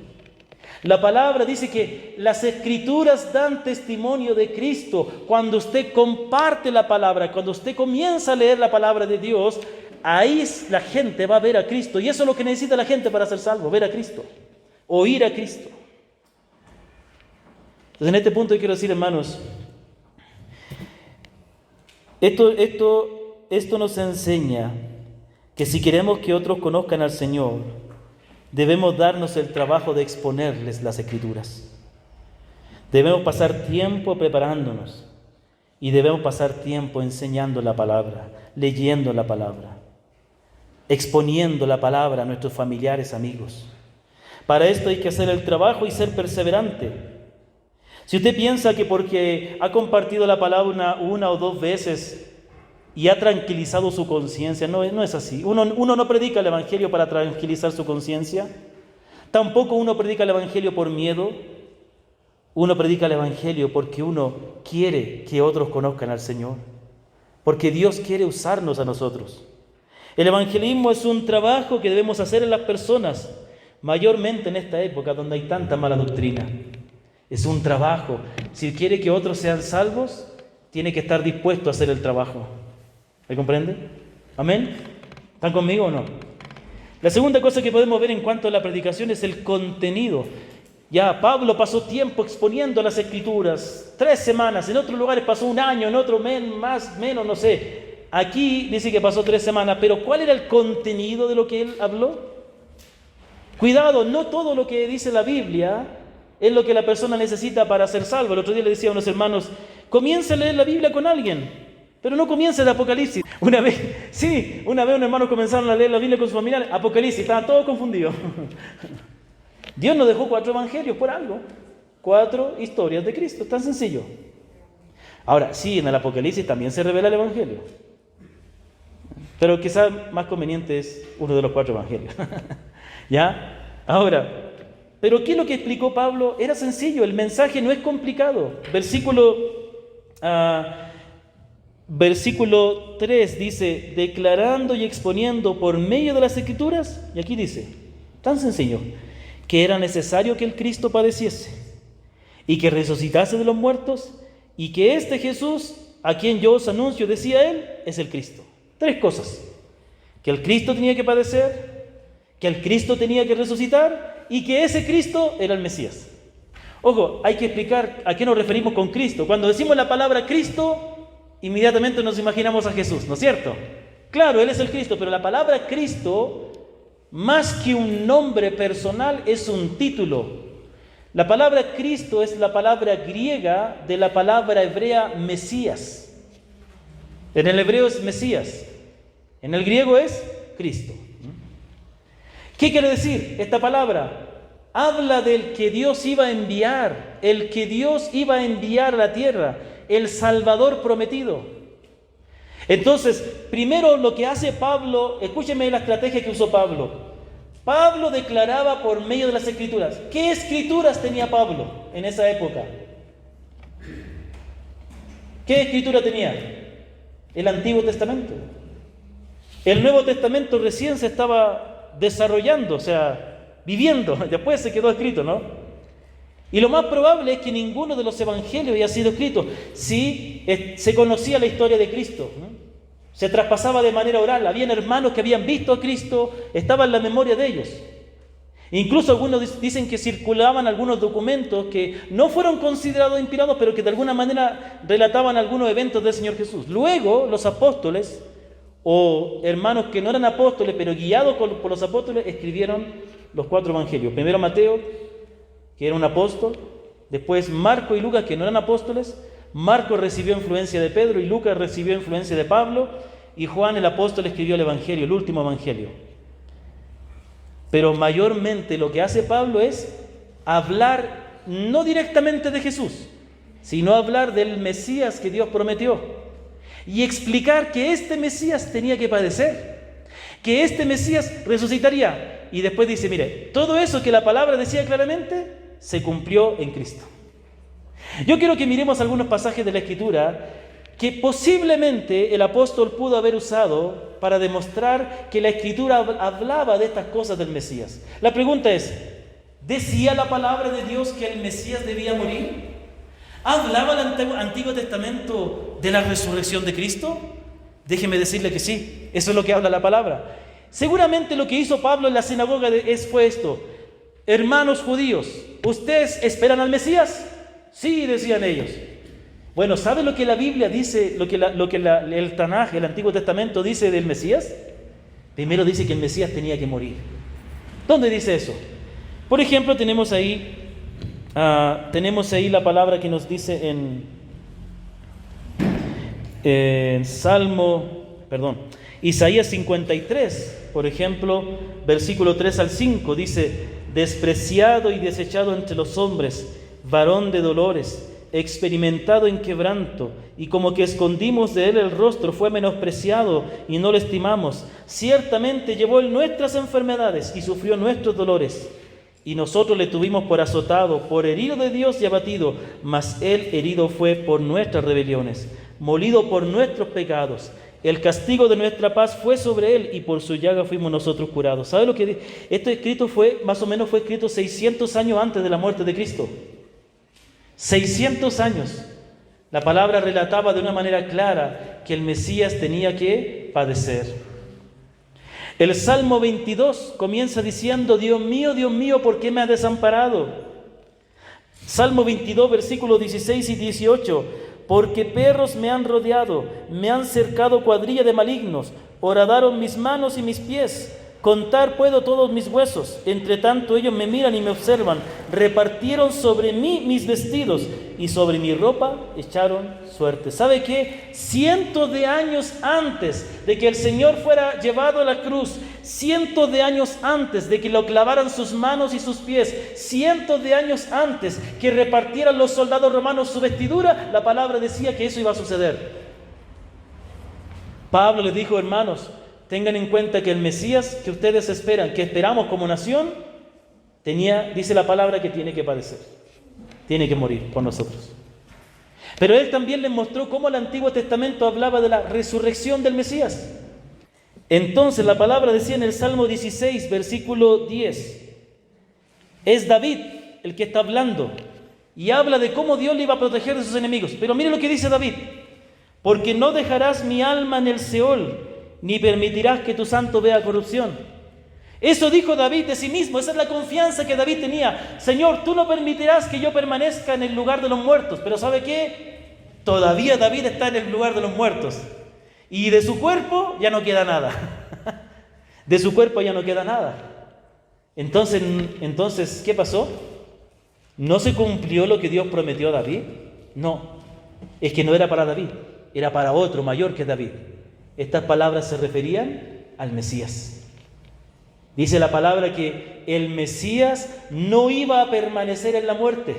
La palabra dice que las Escrituras dan testimonio de Cristo. Cuando usted comparte la palabra, cuando usted comienza a leer la palabra de Dios, ahí la gente va a ver a Cristo. Y eso es lo que necesita la gente para ser salvo: ver a Cristo, oír a Cristo. Entonces, en este punto yo quiero decir, hermanos, esto nos enseña que si queremos que otros conozcan al Señor, debemos darnos el trabajo de exponerles las Escrituras. Debemos pasar tiempo preparándonos y debemos pasar tiempo enseñando la palabra, leyendo la palabra, exponiendo la palabra a nuestros familiares, amigos. Para esto hay que hacer el trabajo y ser perseverante. Si usted piensa que porque ha compartido la palabra una o 2 veces y ha tranquilizado su conciencia, no es así. Uno no predica el Evangelio para tranquilizar su conciencia. Tampoco uno predica el Evangelio por miedo. Uno predica el Evangelio porque uno quiere que otros conozcan al Señor. Porque Dios quiere usarnos a nosotros. El evangelismo es un trabajo que debemos hacer en las personas, mayormente en esta época donde hay tanta mala doctrina. Es un trabajo. Si quiere que otros sean salvos, tiene que estar dispuesto a hacer el trabajo. ¿Me comprende? ¿Amén? ¿Están conmigo o no? La segunda cosa que podemos ver en cuanto a la predicación es el contenido. Ya Pablo pasó tiempo exponiendo las Escrituras, 3 semanas, en otros lugares pasó 1 año, en otros menos, no sé. Aquí dice que pasó 3 semanas, pero ¿cuál era el contenido de lo que él habló? Cuidado, no todo lo que dice la Biblia es lo que la persona necesita para ser salvo. El otro día le decía a unos hermanos: comienza a leer la Biblia con alguien, pero no comience de Apocalipsis. Una vez un hermano comenzaron a leer la Biblia con su familia, Apocalipsis, estaban todos confundidos. Dios nos dejó 4 evangelios por algo, 4 historias de Cristo, tan sencillo. Ahora, sí, en el Apocalipsis también se revela el evangelio, pero quizás más conveniente es uno de los 4 evangelios. ¿Ya? Ahora, ¿pero qué es lo que explicó Pablo? Era sencillo, el mensaje no es complicado. Versículo 3 dice: declarando y exponiendo por medio de las Escrituras, y aquí dice, tan sencillo, que era necesario que el Cristo padeciese y que resucitase de los muertos, y que este Jesús, a quien yo os anuncio, decía él, es el Cristo. 3 cosas: que el Cristo tenía que padecer, que el Cristo tenía que resucitar y que ese Cristo era el Mesías. Ojo, hay que explicar a qué nos referimos con Cristo. Cuando decimos la palabra Cristo, inmediatamente nos imaginamos a Jesús, ¿no es cierto? Claro, Él es el Cristo, pero la palabra Cristo más que un nombre personal, es un título. La palabra Cristo es la palabra griega de la palabra hebrea Mesías. En el hebreo es Mesías, en el griego es Cristo. ¿Qué quiere decir esta palabra? Habla del que Dios iba a enviar, el que Dios iba a enviar a la tierra, el Salvador prometido. Entonces, primero lo que hace Pablo, escúcheme la estrategia que usó Pablo. Pablo declaraba por medio de las Escrituras. ¿Qué escrituras tenía Pablo en esa época? ¿Qué escritura tenía? El Antiguo Testamento. El Nuevo Testamento recién se estaba desarrollando, o sea, viviendo. Después se quedó escrito, ¿no? Y lo más probable es que ninguno de los evangelios haya sido escrito. Sí, se conocía la historia de Cristo, ¿no? Se traspasaba de manera oral. Habían hermanos que habían visto a Cristo, estaba en la memoria de ellos. Incluso algunos dicen que circulaban algunos documentos que no fueron considerados inspirados, pero que de alguna manera relataban algunos eventos del Señor Jesús. Luego los apóstoles, o hermanos que no eran apóstoles, pero guiados por los apóstoles, escribieron los 4 evangelios. Primero Mateo, que era un apóstol. Después Marco y Lucas, que no eran apóstoles. Marcos recibió influencia de Pedro y Lucas recibió influencia de Pablo, y Juan el apóstol escribió el evangelio, el último evangelio. Pero mayormente lo que hace Pablo es hablar no directamente de Jesús, sino hablar del Mesías que Dios prometió y explicar que este Mesías tenía que padecer, que este Mesías resucitaría. Y después dice, mire, todo eso que la palabra decía claramente se cumplió en Cristo. Yo quiero que miremos algunos pasajes de la Escritura que posiblemente el apóstol pudo haber usado para demostrar que la Escritura hablaba de estas cosas del Mesías. La pregunta es, ¿decía la palabra de Dios que el Mesías debía morir? ¿Hablaba el Antiguo Testamento de la resurrección de Cristo? Déjeme decirle que sí, eso es lo que habla la palabra. Seguramente lo que hizo Pablo en la sinagoga fue esto: hermanos judíos, ¿ustedes esperan al Mesías? Sí, decían ellos. Bueno, ¿sabe lo que la Biblia dice, lo que el Tanaj, el Antiguo Testamento, dice del Mesías? Primero dice que el Mesías tenía que morir. ¿Dónde dice eso? Por ejemplo, tenemos ahí la palabra que nos dice en Isaías 53, por ejemplo, versículo 3 al 5, dice: despreciado y desechado entre los hombres, varón de dolores, experimentado en quebranto, y como que escondimos de él el rostro, fue menospreciado y no lo estimamos. Ciertamente llevó él nuestras enfermedades y sufrió nuestros dolores, y nosotros le tuvimos por azotado, por herido de Dios y abatido, mas él herido fue por nuestras rebeliones, molido por nuestros pecados. El castigo de nuestra paz fue sobre él, y por su llaga fuimos nosotros curados. ¿Sabe lo que dice? Esto escrito fue escrito 600 años antes de la muerte de Cristo. 600 años. La palabra relataba de una manera clara que el Mesías tenía que padecer. El Salmo 22 comienza diciendo: Dios mío, ¿por qué me has desamparado? Salmo 22, versículos 16 y 18: porque perros me han rodeado, me han cercado cuadrilla de malignos, horadaron mis manos y mis pies. Contar puedo todos mis huesos, entre tanto ellos me miran y me observan. Repartieron sobre mí mis vestidos, y sobre mi ropa echaron suerte. ¿Sabe qué? Cientos de años antes de que el Señor fuera llevado a la cruz, cientos de años antes de que lo clavaran sus manos y sus pies, cientos de años antes que repartieran los soldados romanos su vestidura, la palabra decía que eso iba a suceder. Pablo les dijo: hermanos, tengan en cuenta que el Mesías que ustedes esperan, que esperamos como nación, dice la palabra, que tiene que padecer, tiene que morir por nosotros. Pero él también les mostró cómo el Antiguo Testamento hablaba de la resurrección del Mesías. Entonces la palabra decía en el Salmo 16, versículo 10, es David el que está hablando, y habla de cómo Dios le iba a proteger de sus enemigos. Pero mire lo que dice David: porque no dejarás mi alma en el Seol, ni permitirás que tu santo vea corrupción. Eso dijo David de sí mismo. Esa es la confianza que David tenía. Señor, tú no permitirás que yo permanezca en el lugar de los muertos. Pero ¿sabe qué? Todavía David está en el lugar de los muertos, y de su cuerpo ya no queda nada. De su cuerpo ya no queda nada. Entonces, ¿qué pasó? ¿No se cumplió lo que Dios prometió a David? No, es que no era para David, era para otro mayor que David. Estas palabras se referían al Mesías. Dice la palabra que el Mesías no iba a permanecer en la muerte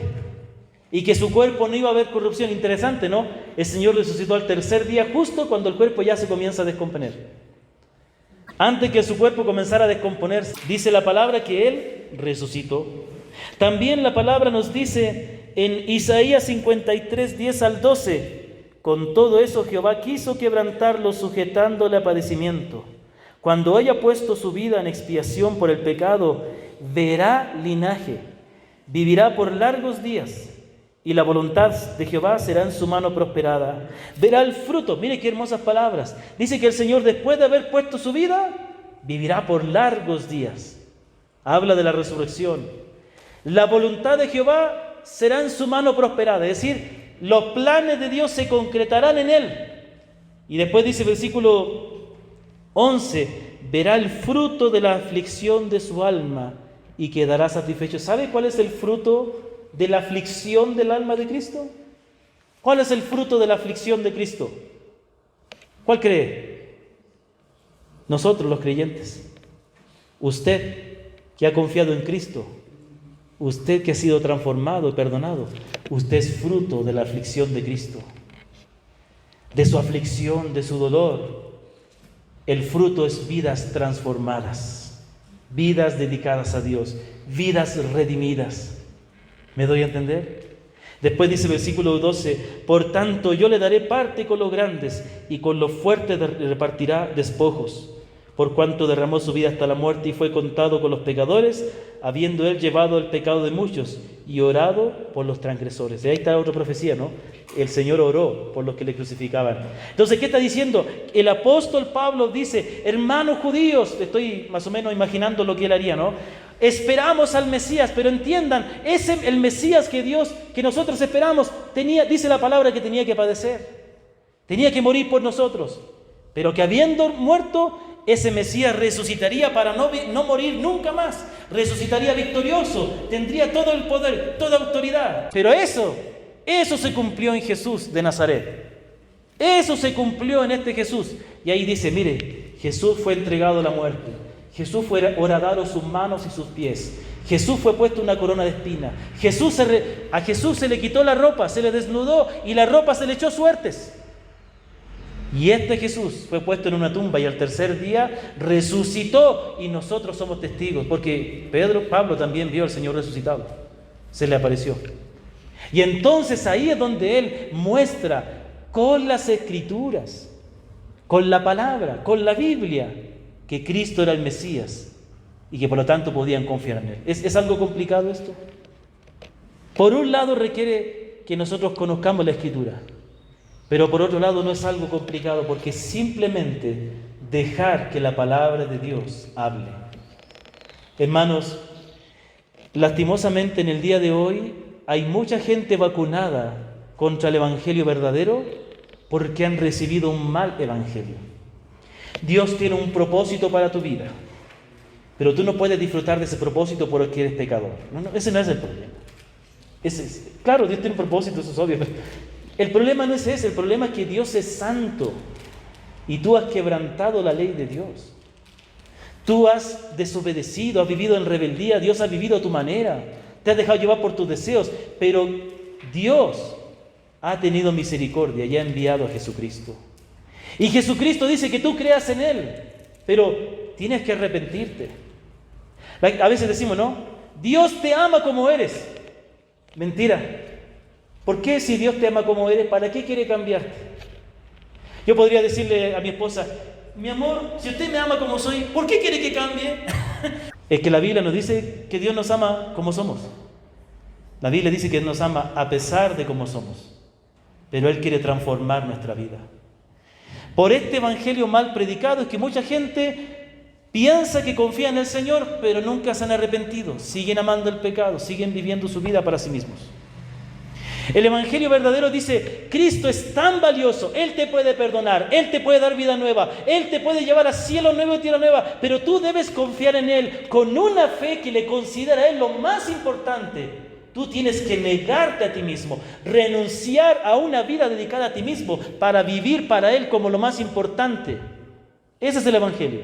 y que su cuerpo no iba a haber corrupción. Interesante, ¿no? El Señor resucitó al tercer día, justo cuando el cuerpo ya se comienza a descomponer. Antes que su cuerpo comenzara a descomponerse, dice la palabra que Él resucitó. También la palabra nos dice en Isaías 53, 10 al 12, con todo eso Jehová quiso quebrantarlo sujetándole a padecimiento. Cuando haya puesto su vida en expiación por el pecado, verá linaje, vivirá por largos días, y la voluntad de Jehová será en su mano prosperada. Verá el fruto. Mire qué hermosas palabras. Dice que el Señor, después de haber puesto su vida, vivirá por largos días. Habla de la resurrección. La voluntad de Jehová será en su mano prosperada. Es decir, los planes de Dios se concretarán en Él. Y después dice versículo 11, verá el fruto de la aflicción de su alma y quedará satisfecho. ¿Sabe cuál es el fruto de la aflicción del alma de Cristo? ¿Cuál es el fruto de la aflicción de Cristo? ¿Cuál cree? Nosotros los creyentes. Usted que ha confiado en Cristo, usted que ha sido transformado y perdonado, usted es fruto de la aflicción de Cristo, de su aflicción, de su dolor. El fruto es vidas transformadas, vidas dedicadas a Dios, vidas redimidas. ¿Me doy a entender? Después dice versículo 12, por tanto yo le daré parte con los grandes y con los fuertes repartirá despojos, por cuanto derramó su vida hasta la muerte y fue contado con los pecadores, habiendo él llevado el pecado de muchos y orado por los transgresores. Y ahí está otra profecía, ¿no? El Señor oró por los que le crucificaban. Entonces, ¿qué está diciendo? El apóstol Pablo dice, hermanos judíos, estoy más o menos imaginando lo que él haría, ¿no? Esperamos al Mesías, pero entiendan, el Mesías que nosotros esperamos, dice la palabra que tenía que padecer, tenía que morir por nosotros, pero que habiendo muerto, ese Mesías resucitaría para no morir nunca más, resucitaría victorioso, tendría todo el poder, toda autoridad. Pero eso se cumplió en Jesús de Nazaret, eso se cumplió en este Jesús. Y ahí dice, mire, Jesús fue entregado a la muerte, Jesús fue horadado sus manos y sus pies, Jesús fue puesto una corona de espina, a Jesús se le quitó la ropa, se le desnudó y la ropa se le echó suertes. Y este Jesús fue puesto en una tumba y al tercer día resucitó y nosotros somos testigos, porque Pablo también vio al Señor resucitado, se le apareció. Y entonces ahí es donde él muestra con las Escrituras, con la palabra, con la Biblia, que Cristo era el Mesías y que por lo tanto podían confiar en Él. ¿Es algo complicado esto? Por un lado requiere que nosotros conozcamos la Escritura, pero por otro lado no es algo complicado porque simplemente dejar que la palabra de Dios hable. Hermanos, lastimosamente en el día de hoy hay mucha gente vacunada contra el Evangelio verdadero porque han recibido un mal Evangelio. Dios tiene un propósito para tu vida, pero tú no puedes disfrutar de ese propósito porque eres pecador. No, ese no es el problema. Claro, Dios tiene un propósito, eso es obvio. Pero el problema no es ese, el problema es que Dios es santo y tú has quebrantado la ley de Dios. Tú has desobedecido, has vivido en rebeldía, Dios ha vivido a tu manera, te has dejado llevar por tus deseos, pero Dios ha tenido misericordia y ha enviado a Jesucristo. Y Jesucristo dice que tú creas en Él, pero tienes que arrepentirte. A veces decimos, no, Dios te ama como eres. Mentira. ¿Por qué si Dios te ama como eres, para qué quiere cambiarte? Yo podría decirle a mi esposa, mi amor, si usted me ama como soy, ¿por qué quiere que cambie? Es que la Biblia nos dice que Dios nos ama como somos. La Biblia dice que nos ama a pesar de cómo somos, pero Él quiere transformar nuestra vida. Por este evangelio mal predicado es que mucha gente piensa que confía en el Señor, pero nunca se han arrepentido, siguen amando el pecado, siguen viviendo su vida para sí mismos. El Evangelio verdadero dice, Cristo es tan valioso, Él te puede perdonar, Él te puede dar vida nueva, Él te puede llevar a cielo nuevo y tierra nueva, pero tú debes confiar en Él con una fe que le considera a Él lo más importante. Tú tienes que negarte a ti mismo, renunciar a una vida dedicada a ti mismo para vivir para Él como lo más importante. Ese es el Evangelio.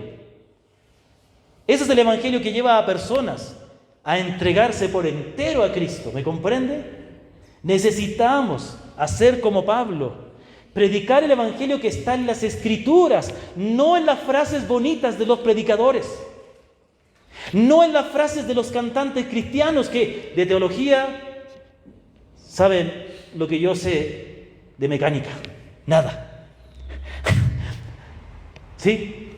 Ese es el Evangelio que lleva a personas a entregarse por entero a Cristo. ¿Me comprende? Necesitamos hacer como Pablo, predicar el Evangelio que está en las Escrituras, no en las frases bonitas de los predicadores, no en las frases de los cantantes cristianos que de teología saben lo que yo sé de mecánica, nada. ¿Sí?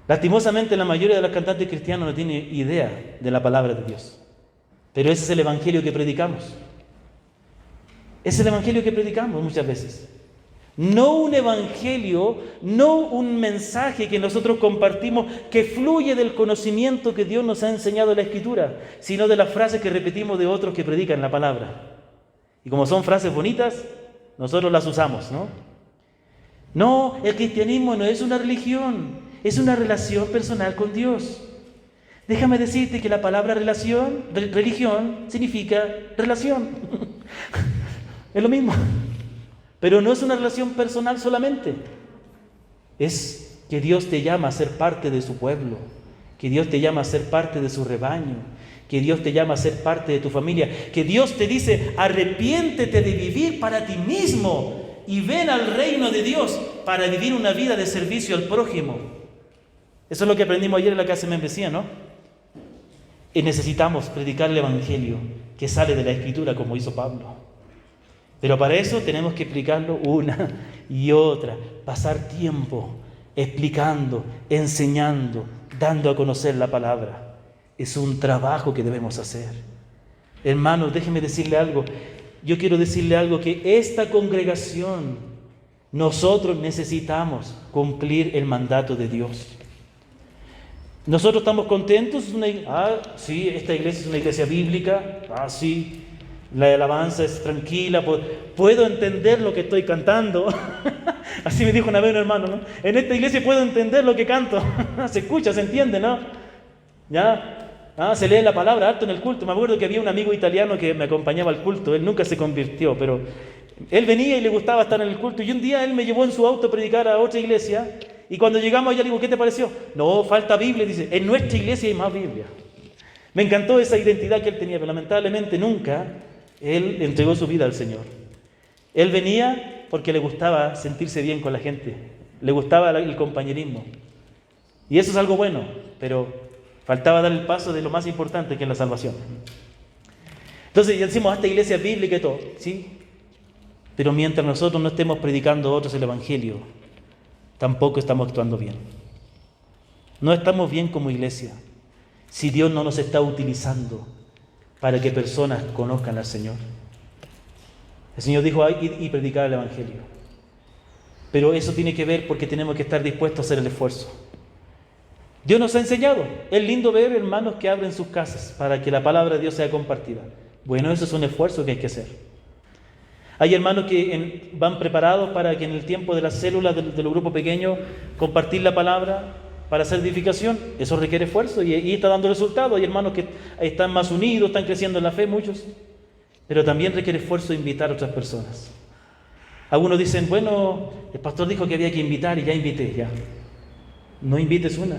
Lastimosamente la mayoría de los cantantes cristianos no tiene idea de la palabra de Dios, pero ese es el Evangelio que predicamos. Es el Evangelio que predicamos muchas veces. No un Evangelio, no un mensaje que nosotros compartimos que fluye del conocimiento que Dios nos ha enseñado en la Escritura, sino de las frases que repetimos de otros que predican la palabra. Y como son frases bonitas, nosotros las usamos, ¿no? No, el cristianismo no es una religión, es una relación personal con Dios. Déjame decirte que la palabra religión significa relación. Es lo mismo, pero no es una relación personal solamente. Es que Dios te llama a ser parte de su pueblo, que Dios te llama a ser parte de su rebaño, que Dios te llama a ser parte de tu familia, que Dios te dice, arrepiéntete de vivir para ti mismo y ven al reino de Dios para vivir una vida de servicio al prójimo. Eso es lo que aprendimos ayer en la clase de membresía, ¿no? Y necesitamos predicar el Evangelio que sale de la Escritura como hizo Pablo. Pero para eso tenemos que explicarlo una y otra, pasar tiempo explicando, enseñando, dando a conocer la palabra. Es un trabajo que debemos hacer. Hermanos, déjenme decirle algo. Yo quiero decirle algo, que esta congregación, nosotros necesitamos cumplir el mandato de Dios. Nosotros estamos contentos. Sí, esta iglesia es una iglesia bíblica. Sí. La alabanza es tranquila, puedo entender lo que estoy cantando. Así me dijo una vez un hermano, ¿no? En esta iglesia puedo entender lo que canto. Se escucha, se entiende, ¿no? ¿Ya? Se lee la palabra harto en el culto. Me acuerdo que había un amigo italiano que me acompañaba al culto. Él nunca se convirtió, pero él venía y le gustaba estar en el culto. Y un día él me llevó en su auto a predicar a otra iglesia. Y cuando llegamos allá le digo, ¿qué te pareció? No, falta Biblia. Dice, en nuestra iglesia hay más Biblia. Me encantó esa identidad que él tenía, pero lamentablemente nunca él entregó su vida al Señor. Él venía porque le gustaba sentirse bien con la gente, le gustaba el compañerismo. Y eso es algo bueno, pero faltaba dar el paso de lo más importante, que es la salvación. Entonces ya decimos, esta iglesia es bíblica y todo, ¿sí? Pero mientras nosotros no estemos predicando a otros el Evangelio, tampoco estamos actuando bien. No estamos bien como iglesia si Dios no nos está utilizando para que personas conozcan al Señor. El Señor dijo, ir y predicar el Evangelio. Pero eso tiene que ver porque tenemos que estar dispuestos a hacer el esfuerzo. Dios nos ha enseñado. Es lindo ver hermanos que abren sus casas para que la palabra de Dios sea compartida. Bueno, eso es un esfuerzo que hay que hacer. Hay hermanos que van preparados para que en el tiempo de las células de los grupos pequeños compartir la palabra para hacer edificación. Eso requiere esfuerzo y está dando resultados. Hay hermanos que están más unidos, están creciendo en la fe, muchos. Pero también requiere esfuerzo invitar a otras personas. Algunos dicen, bueno, el pastor dijo que había que invitar y ya invité, ya. No invites una,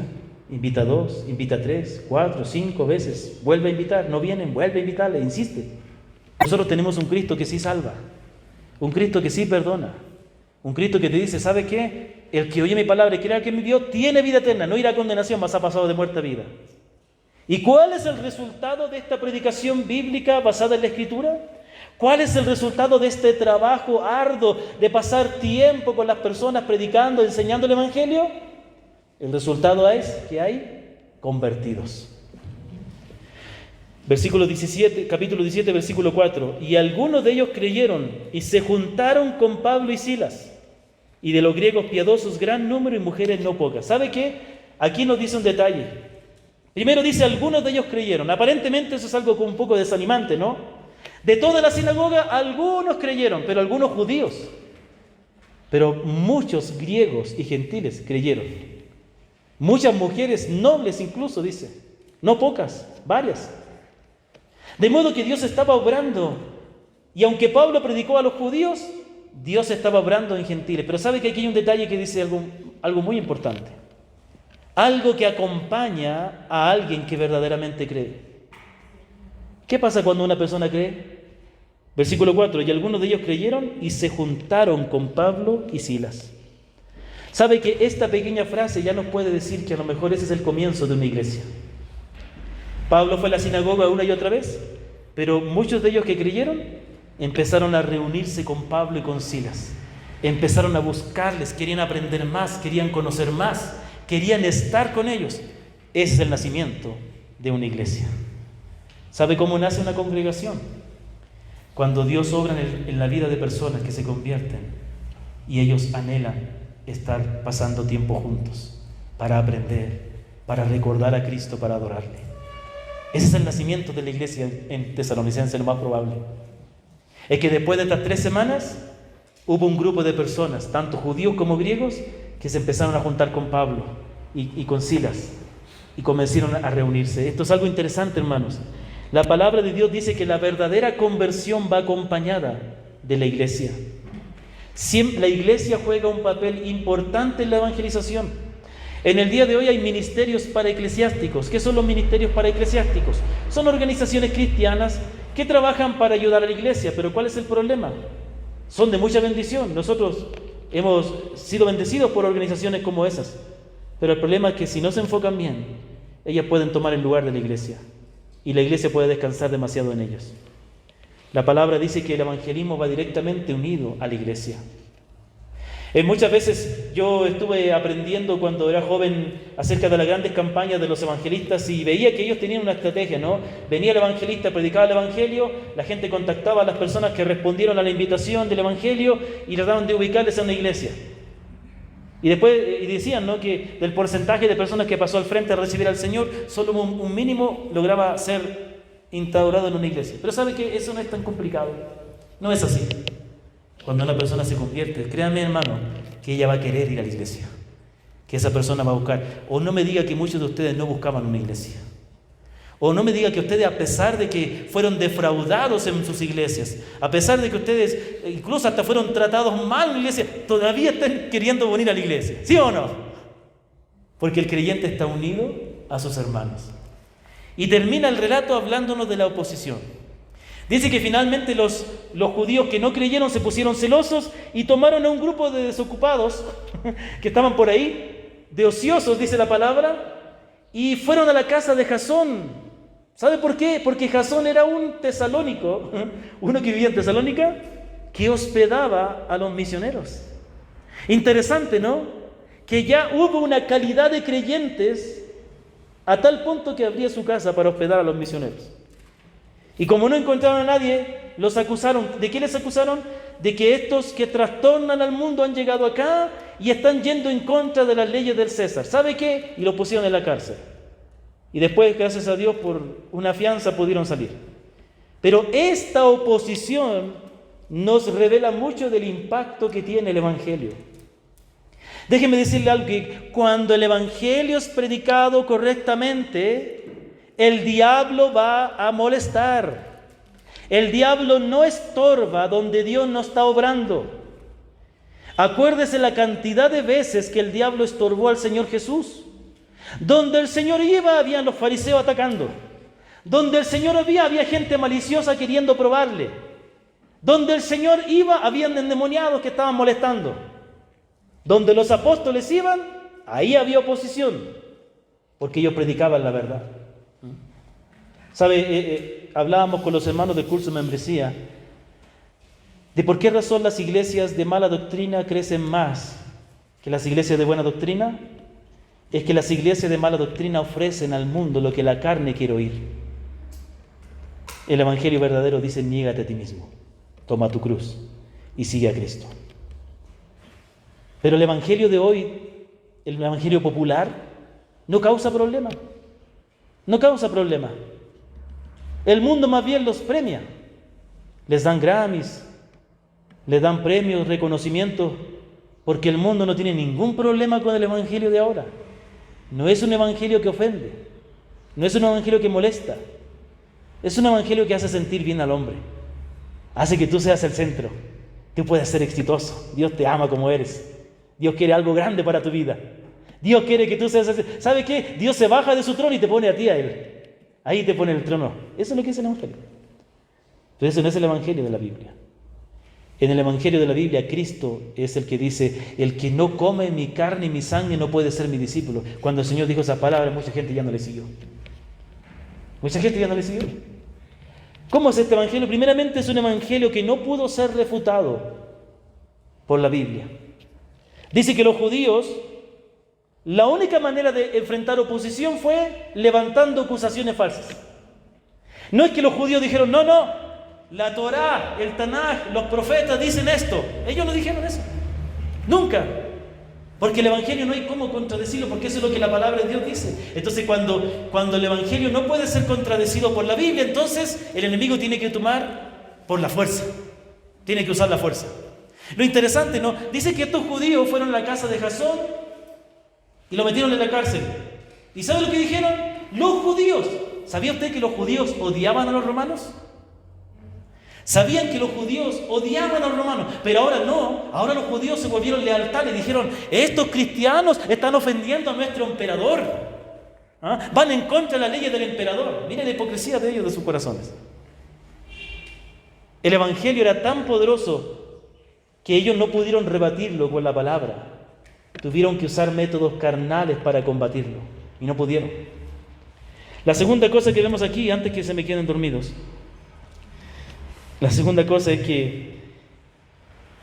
invita dos, invita 3, 4, 5 veces. Vuelve a invitar, no vienen, vuelve a invitarle, insiste. Nosotros tenemos un Cristo que sí salva, un Cristo que sí perdona, un Cristo que te dice, ¿sabe qué? El que oye mi palabra y crea que me dio, tiene vida eterna, no irá a condenación, mas ha pasado de muerte a vida. ¿Y cuál es el resultado de esta predicación bíblica basada en la Escritura? ¿Cuál es el resultado de este trabajo arduo de pasar tiempo con las personas predicando, enseñando el Evangelio? El resultado es que hay convertidos. Capítulo 17, versículo 4. Y algunos de ellos creyeron y se juntaron con Pablo y Silas. Y de los griegos piadosos gran número y mujeres no pocas. ¿Sabe qué? Aquí nos dice un detalle. Primero dice, algunos de ellos creyeron. Aparentemente eso es algo un poco desanimante, ¿no? De toda la sinagoga, algunos creyeron, pero algunos judíos. Pero muchos griegos y gentiles creyeron. Muchas mujeres nobles incluso, dice. No pocas, varias. De modo que Dios estaba obrando. Y aunque Pablo predicó a los judíos, Dios estaba obrando en gentiles. Pero ¿sabe que aquí hay un detalle que dice algo muy importante? Algo que acompaña a alguien que verdaderamente cree. ¿Qué pasa cuando una persona cree? Versículo 4, y algunos de ellos creyeron y se juntaron con Pablo y Silas. ¿Sabe que esta pequeña frase ya nos puede decir que a lo mejor ese es el comienzo de una iglesia? Pablo fue a la sinagoga una y otra vez, pero muchos de ellos que creyeron empezaron a reunirse con Pablo y con Silas. Empezaron a buscarles, querían aprender más, querían conocer más, querían estar con ellos. Ese es el nacimiento de una iglesia. ¿Sabe cómo nace una congregación? Cuando Dios obra en la vida de personas que se convierten y ellos anhelan estar pasando tiempo juntos para aprender, para recordar a Cristo, para adorarle. Ese es el nacimiento de la iglesia en Tesalonicenses, lo más probable. Es que después de estas 3 semanas hubo un grupo de personas, tanto judíos como griegos, que se empezaron a juntar con Pablo y con Silas y comenzaron a reunirse. Esto es algo interesante, hermanos. La palabra de Dios dice que la verdadera conversión va acompañada de la iglesia. La iglesia juega un papel importante en la evangelización. En el día de hoy hay ministerios paraeclesiásticos. ¿Qué son los ministerios paraeclesiásticos? Son organizaciones cristianas que trabajan para ayudar a la iglesia. Pero ¿cuál es el problema? Son de mucha bendición. Nosotros hemos sido bendecidos por organizaciones como esas. Pero el problema es que si no se enfocan bien, ellas pueden tomar el lugar de la iglesia. Y la iglesia puede descansar demasiado en ellos. La palabra dice que el evangelismo va directamente unido a la iglesia. Muchas veces yo estuve aprendiendo cuando era joven acerca de las grandes campañas de los evangelistas y veía que ellos tenían una estrategia, ¿no? Venía el evangelista, predicaba el evangelio, la gente contactaba a las personas que respondieron a la invitación del evangelio y trataban de ubicarles en una iglesia. Y después decían, ¿no?, que del porcentaje de personas que pasó al frente a recibir al Señor, solo un mínimo lograba ser instaurado en una iglesia. Pero ¿sabe qué? Eso no es tan complicado. No es así. Cuando una persona se convierte, créanme, hermano, que ella va a querer ir a la iglesia. Que esa persona va a buscar. O no me diga que muchos de ustedes no buscaban una iglesia. O no me diga que ustedes, a pesar de que fueron defraudados en sus iglesias, a pesar de que ustedes incluso hasta fueron tratados mal en la iglesia, todavía están queriendo venir a la iglesia. ¿Sí o no? Porque el creyente está unido a sus hermanos. Y termina el relato hablándonos de la oposición. Dice que finalmente los judíos que no creyeron se pusieron celosos y tomaron a un grupo de desocupados que estaban por ahí, de ociosos, dice la palabra, y fueron a la casa de Jasón. ¿Sabe por qué? Porque Jasón era un tesalónico, uno que vivía en Tesalónica, que hospedaba a los misioneros. Interesante, ¿no? Que ya hubo una calidad de creyentes a tal punto que abría su casa para hospedar a los misioneros. Y como no encontraron a nadie, los acusaron. ¿De qué les acusaron? De que estos que trastornan al mundo han llegado acá y están yendo en contra de las leyes del César. ¿Sabe qué? Y los pusieron en la cárcel. Y después, gracias a Dios, por una fianza pudieron salir. Pero esta oposición nos revela mucho del impacto que tiene el Evangelio. Déjeme decirle algo, que cuando el Evangelio es predicado correctamente, el diablo va a molestar. El diablo no estorba donde Dios no está obrando. Acuérdese la cantidad de veces que el diablo estorbó al Señor Jesús. Donde el Señor iba, habían los fariseos atacando. Donde el Señor había gente maliciosa queriendo probarle. Donde el Señor iba, habían endemoniados que estaban molestando. Donde los apóstoles iban, ahí había oposición, porque ellos predicaban la verdad. ¿Sabe? Hablábamos con los hermanos del curso de membresía de por qué razón las iglesias de mala doctrina crecen más que las iglesias de buena doctrina. Es que las iglesias de mala doctrina ofrecen al mundo lo que la carne quiere oír. El evangelio verdadero dice: niégate a ti mismo, toma tu cruz y sigue a Cristo. Pero el evangelio de hoy, el evangelio popular, no causa problema. No causa problema. El mundo más bien los premia. les dan Grammys, les dan premios, reconocimientos, porque el mundo no tiene ningún problema con el evangelio de ahora. No es un evangelio que ofende, no es un evangelio que molesta, es un evangelio que hace sentir bien al hombre, hace que tú seas el centro, tú puedes ser exitoso, Dios te ama como eres, Dios quiere algo grande para tu vida, Dios quiere que tú seas... ¿Sabe qué? Dios se baja de su trono y te pone a ti a Él, ahí te pone en el trono. Eso es lo que es el evangelio. Pero eso no es el evangelio de la Biblia. En el evangelio de la Biblia, Cristo es el que dice: el que no come mi carne y mi sangre no puede ser mi discípulo. Cuando el Señor dijo esas palabras, mucha gente ya no le siguió. Mucha gente ya no le siguió. ¿Cómo es este evangelio? Primeramente, es un evangelio que no pudo ser refutado por la Biblia. Dice que los judíos, la única manera de enfrentar oposición fue levantando acusaciones falsas. No es que los judíos dijeron: no, la Torá, el Tanaj, los profetas dicen esto. Ellos no dijeron eso. Nunca. Porque el evangelio no hay cómo contradecirlo, porque eso es lo que la palabra de Dios dice. Entonces, cuando el evangelio no puede ser contradecido por la Biblia, entonces el enemigo tiene que tomar por la fuerza. Tiene que usar la fuerza. Lo interesante, ¿no? Dice que estos judíos fueron a la casa de Jasón y lo metieron en la cárcel. ¿Y sabe lo que dijeron? Los judíos. ¿Sabía usted que los judíos odiaban a los romanos? Sabían que los judíos odiaban a los romanos, pero ahora no. Ahora los judíos se volvieron lealtad y dijeron: estos cristianos están ofendiendo a nuestro emperador. Van en contra de las leyes del emperador. Miren la hipocresía de ellos, de sus corazones. El evangelio era tan poderoso que ellos no pudieron rebatirlo con la palabra. Tuvieron que usar métodos carnales para combatirlo y no pudieron. La segunda cosa que vemos aquí, antes que se me queden dormidos, la segunda cosa es que,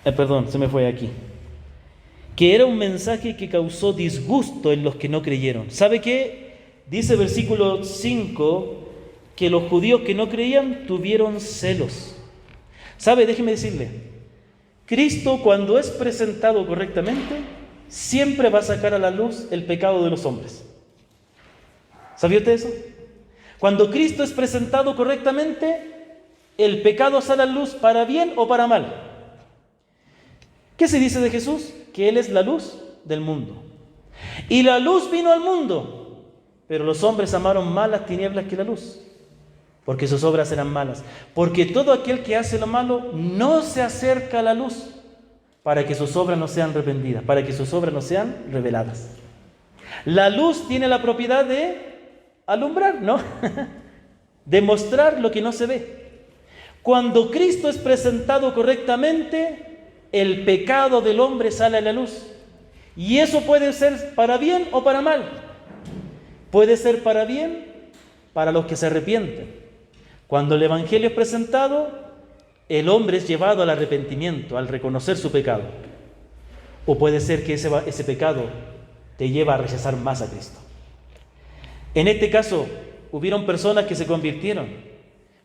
se me fue aquí, que era un mensaje que causó disgusto en los que no creyeron. ¿Sabe qué? Dice versículo 5 que los judíos que no creían tuvieron celos. ¿Sabe? Déjeme decirle, Cristo, cuando es presentado correctamente, siempre va a sacar a la luz el pecado de los hombres. ¿Sabía usted eso? Cuando Cristo es presentado correctamente, el pecado sale a la luz para bien o para mal. ¿Qué se dice de Jesús? Que Él es la luz del mundo. Y la luz vino al mundo, pero los hombres amaron más las tinieblas que la luz, porque sus obras eran malas. Porque todo aquel que hace lo malo no se acerca a la luz, para que sus obras no sean arrepentidas, para que sus obras no sean reveladas. La luz tiene la propiedad de alumbrar, ¿no? De mostrar lo que no se ve. Cuando Cristo es presentado correctamente, el pecado del hombre sale a la luz. Y eso puede ser para bien o para mal. Puede ser para bien para los que se arrepienten. Cuando el evangelio es presentado, el hombre es llevado al arrepentimiento, al reconocer su pecado. O puede ser que ese pecado te lleva a rechazar más a Cristo. En este caso, hubieron personas que se convirtieron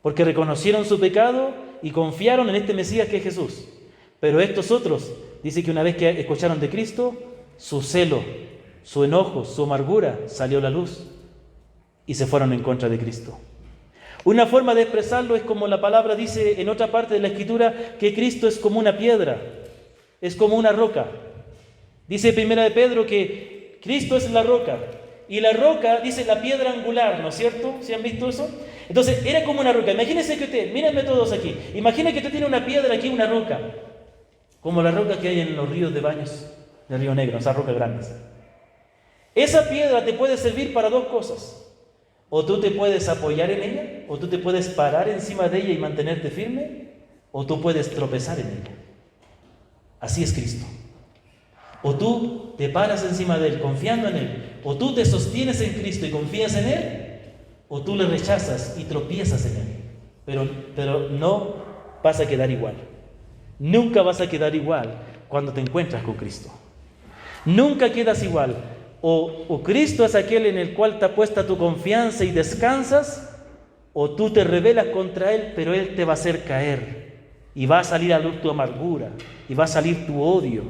porque reconocieron su pecado y confiaron en este Mesías que es Jesús. Pero estos otros, dice que una vez que escucharon de Cristo, su celo, su enojo, su amargura salió a la luz y se fueron en contra de Cristo. Una forma de expresarlo es como la palabra dice en otra parte de la Escritura, que Cristo es como una piedra, es como una roca. Dice Primera de Pedro que Cristo es la roca. Y la roca, dice la piedra angular, ¿no es cierto? ¿Sí han visto eso? Entonces, era como una roca. Imagínense que usted, mírenme todos aquí, imaginen que usted tiene una piedra aquí, una roca, como la roca que hay en los ríos de baños del Río Negro, esas rocas grandes. Esa piedra te puede servir para dos cosas. O tú te puedes apoyar en ella, o tú te puedes parar encima de ella y mantenerte firme, o tú puedes tropezar en ella. Así es Cristo. O tú te paras encima de Él confiando en Él, o tú te sostienes en Cristo y confías en Él, o tú le rechazas y tropiezas en Él. Pero no vas a quedar igual. Nunca vas a quedar igual cuando te encuentras con Cristo. Nunca quedas igual. O Cristo es aquel en el cual te apuesta tu confianza y descansas, o tú te rebelas contra Él, pero Él te va a hacer caer. Y va a salir a luz tu amargura, y va a salir tu odio,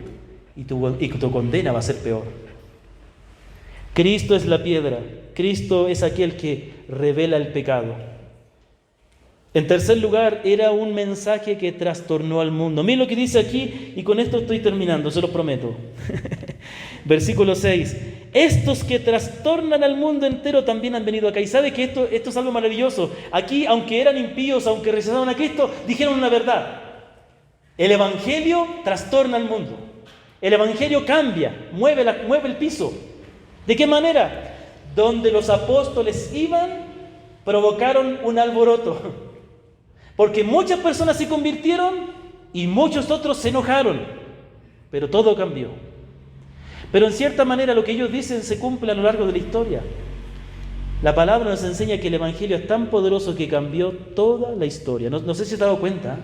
y tu condena va a ser peor. Cristo es la piedra, Cristo es aquel que revela el pecado. En tercer lugar, era un mensaje que trastornó al mundo. Miren lo que dice aquí, y con esto estoy terminando, se lo prometo. Versículo 6. Estos que trastornan al mundo entero también han venido acá. Y sabe que esto es algo maravilloso. Aquí, aunque eran impíos, aunque rechazaban a Cristo, dijeron una verdad. El Evangelio trastorna al mundo. El Evangelio cambia, mueve el piso. ¿De qué manera? Donde los apóstoles iban, provocaron un alboroto. Porque muchas personas se convirtieron y muchos otros se enojaron. Pero todo cambió. Pero en cierta manera lo que ellos dicen se cumple a lo largo de la historia. La palabra nos enseña que el Evangelio es tan poderoso que cambió toda la historia. No sé si se ha dado cuenta,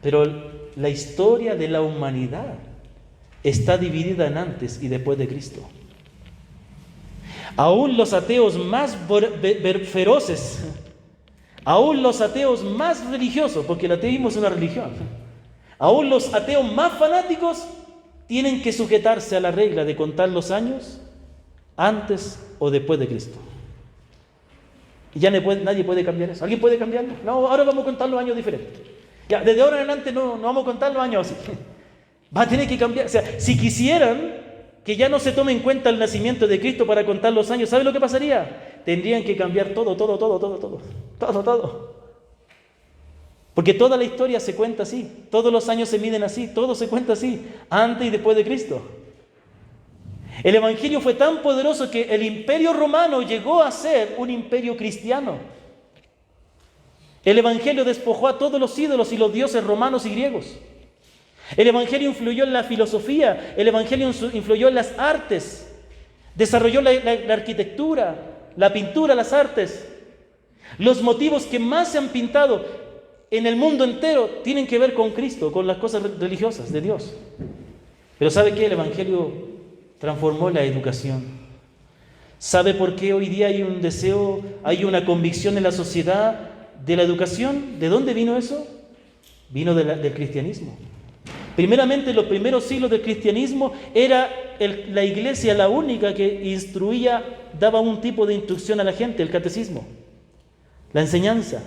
pero la historia de la humanidad está dividida en antes y después de Cristo. Aún los ateos más feroces, aún los ateos más religiosos, porque el ateísmo es una religión, aún los ateos más fanáticos tienen que sujetarse a la regla de contar los años antes o después de Cristo. Y ya nadie puede cambiar eso. ¿Alguien puede cambiarlo? No, ahora vamos a contar los años diferentes. Ya, desde ahora en adelante no vamos a contar los años así. Va a tener que cambiar. O sea, si quisieran que ya no se tome en cuenta el nacimiento de Cristo para contar los años, ¿sabe lo que pasaría? Tendrían que cambiar todo. Porque toda la historia se cuenta así, todos los años se miden así, todo se cuenta así, antes y después de Cristo. El Evangelio fue tan poderoso que el imperio romano llegó a ser un imperio cristiano. El Evangelio despojó a todos los ídolos y los dioses romanos y griegos. El Evangelio influyó en la filosofía, el Evangelio influyó en las artes, desarrolló la arquitectura, la pintura, las artes. Los motivos que más se han pintado en el mundo entero tienen que ver con Cristo, con las cosas religiosas de Dios. Pero ¿sabe qué? El Evangelio transformó la educación. ¿Sabe por qué hoy día hay un deseo, hay una convicción en la sociedad de la educación? ¿De dónde vino eso? Vino del cristianismo. Primeramente, en los primeros siglos del cristianismo era la iglesia la única que instruía, daba un tipo de instrucción a la gente, el catecismo, la enseñanza.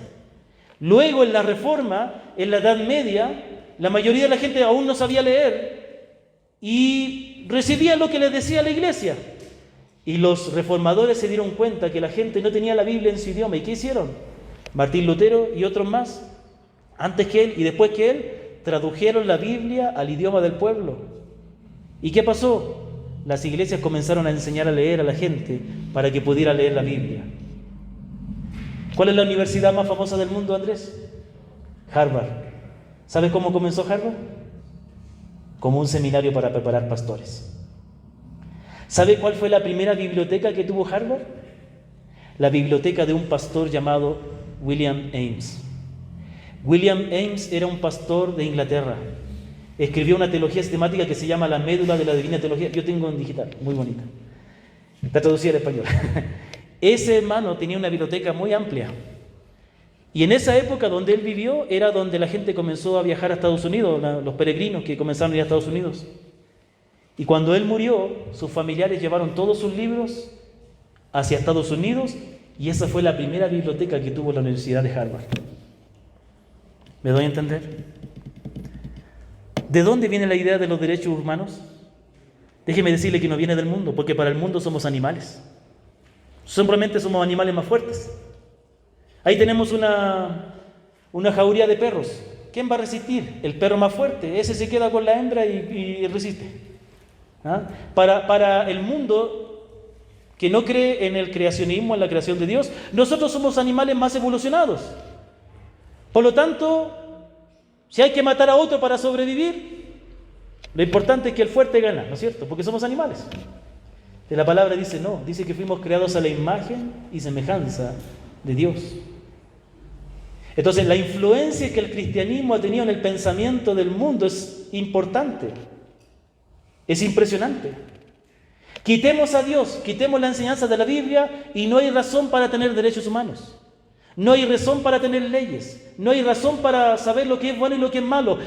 Luego en la Reforma, en la Edad Media, la mayoría de la gente aún no sabía leer y recibía lo que les decía la iglesia. Y los reformadores se dieron cuenta que la gente no tenía la Biblia en su idioma. ¿Y qué hicieron? Martín Lutero y otros más, antes que él y después que él, tradujeron la Biblia al idioma del pueblo. ¿Y qué pasó? Las iglesias comenzaron a enseñar a leer a la gente para que pudiera leer la Biblia. ¿Cuál es la universidad más famosa del mundo, Andrés? Harvard. ¿Sabes cómo comenzó Harvard? Como un seminario para preparar pastores. ¿Sabe cuál fue la primera biblioteca que tuvo Harvard? La biblioteca de un pastor llamado William Ames. William Ames era un pastor de Inglaterra. Escribió una teología sistemática que se llama La Médula de la Divina Teología. Yo tengo en digital, muy bonita. Está traducida al español. Ese hermano tenía una biblioteca muy amplia. Y en esa época donde él vivió era donde la gente comenzó a viajar a Estados Unidos, los peregrinos que comenzaron a ir a Estados Unidos. Y cuando él murió, sus familiares llevaron todos sus libros hacia Estados Unidos y esa fue la primera biblioteca que tuvo la Universidad de Harvard. ¿Me doy a entender? ¿De dónde viene la idea de los derechos humanos? Déjeme decirle que no viene del mundo, porque para el mundo somos animales. Simplemente somos animales más fuertes. Ahí tenemos una jauría de perros. ¿Quién va a resistir? El perro más fuerte. Ese se queda con la hembra y resiste. ¿Ah? Para el mundo que no cree en el creacionismo, en la creación de Dios, nosotros somos animales más evolucionados. Por lo tanto, si hay que matar a otro para sobrevivir, lo importante es que el fuerte gana, ¿no es cierto? Porque somos animales. La palabra dice no, dice que fuimos creados a la imagen y semejanza de Dios. Entonces, la influencia que el cristianismo ha tenido en el pensamiento del mundo es importante, es impresionante. Quitemos a Dios, quitemos la enseñanza de la Biblia y no hay razón para tener derechos humanos. No hay razón para tener leyes, no hay razón para saber lo que es bueno y lo que es malo.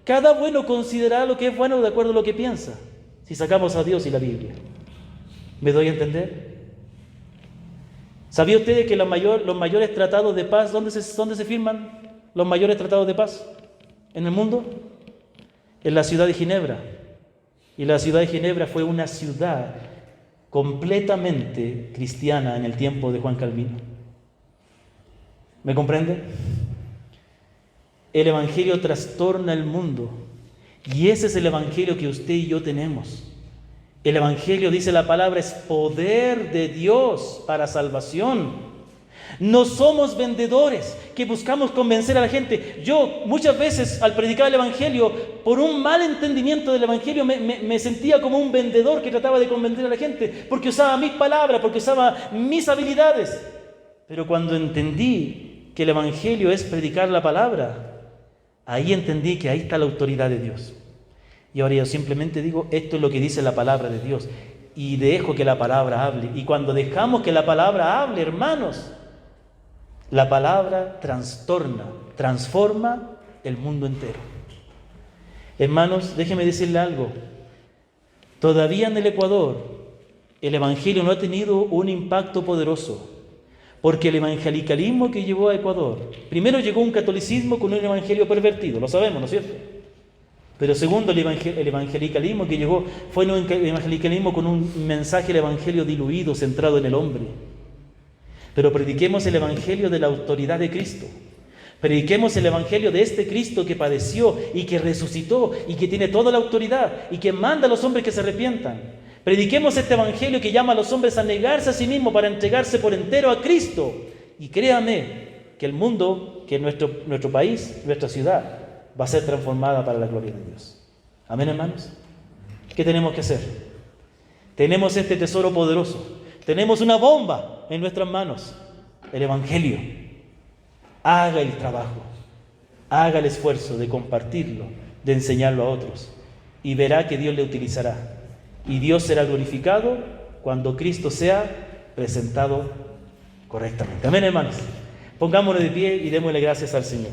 Cada bueno considerará lo que es bueno de acuerdo a lo que piensa, si sacamos a Dios y la Biblia. ¿Me doy a entender? ¿Sabía usted que los mayores tratados de paz, dónde se firman los mayores tratados de paz en el mundo? En la ciudad de Ginebra. Y la ciudad de Ginebra fue una ciudad completamente cristiana en el tiempo de Juan Calvino. ¿Me comprende? El Evangelio trastorna el mundo. Y ese es el Evangelio que usted y yo tenemos. El Evangelio, dice la palabra, es poder de Dios para salvación. No somos vendedores que buscamos convencer a la gente. Yo muchas veces al predicar el Evangelio, por un mal entendimiento del Evangelio, me sentía como un vendedor que trataba de convencer a la gente, porque usaba mis palabras, porque usaba mis habilidades. Pero cuando entendí que el Evangelio es predicar la palabra, ahí entendí que ahí está la autoridad de Dios. Y ahora yo simplemente digo, esto es lo que dice la palabra de Dios. Y dejo que la palabra hable. Y cuando dejamos que la palabra hable, hermanos, la palabra trastorna, transforma el mundo entero. Hermanos, déjenme decirle algo. Todavía en el Ecuador, el Evangelio no ha tenido un impacto poderoso. Porque el evangelicalismo que llevó a Ecuador, primero llegó un catolicismo con un evangelio pervertido, lo sabemos, ¿no es cierto? Pero segundo, el evangelicalismo que llegó fue un evangelicalismo con un mensaje del evangelio diluido, centrado en el hombre. Pero prediquemos el evangelio de la autoridad de Cristo. Prediquemos el evangelio de este Cristo que padeció y que resucitó y que tiene toda la autoridad y que manda a los hombres que se arrepientan. Prediquemos este evangelio que llama a los hombres a negarse a sí mismos para entregarse por entero a Cristo. Y créame que el mundo, que nuestro país, nuestra ciudad, va a ser transformada para la gloria de Dios. Amén, hermanos. ¿Qué tenemos que hacer? Tenemos este tesoro poderoso. Tenemos una bomba en nuestras manos. El evangelio. Haga el trabajo. Haga el esfuerzo de compartirlo, de enseñarlo a otros. Y verá que Dios le utilizará. Y Dios será glorificado cuando Cristo sea presentado correctamente. Amén, hermanos. Pongámonos de pie y démosle gracias al Señor.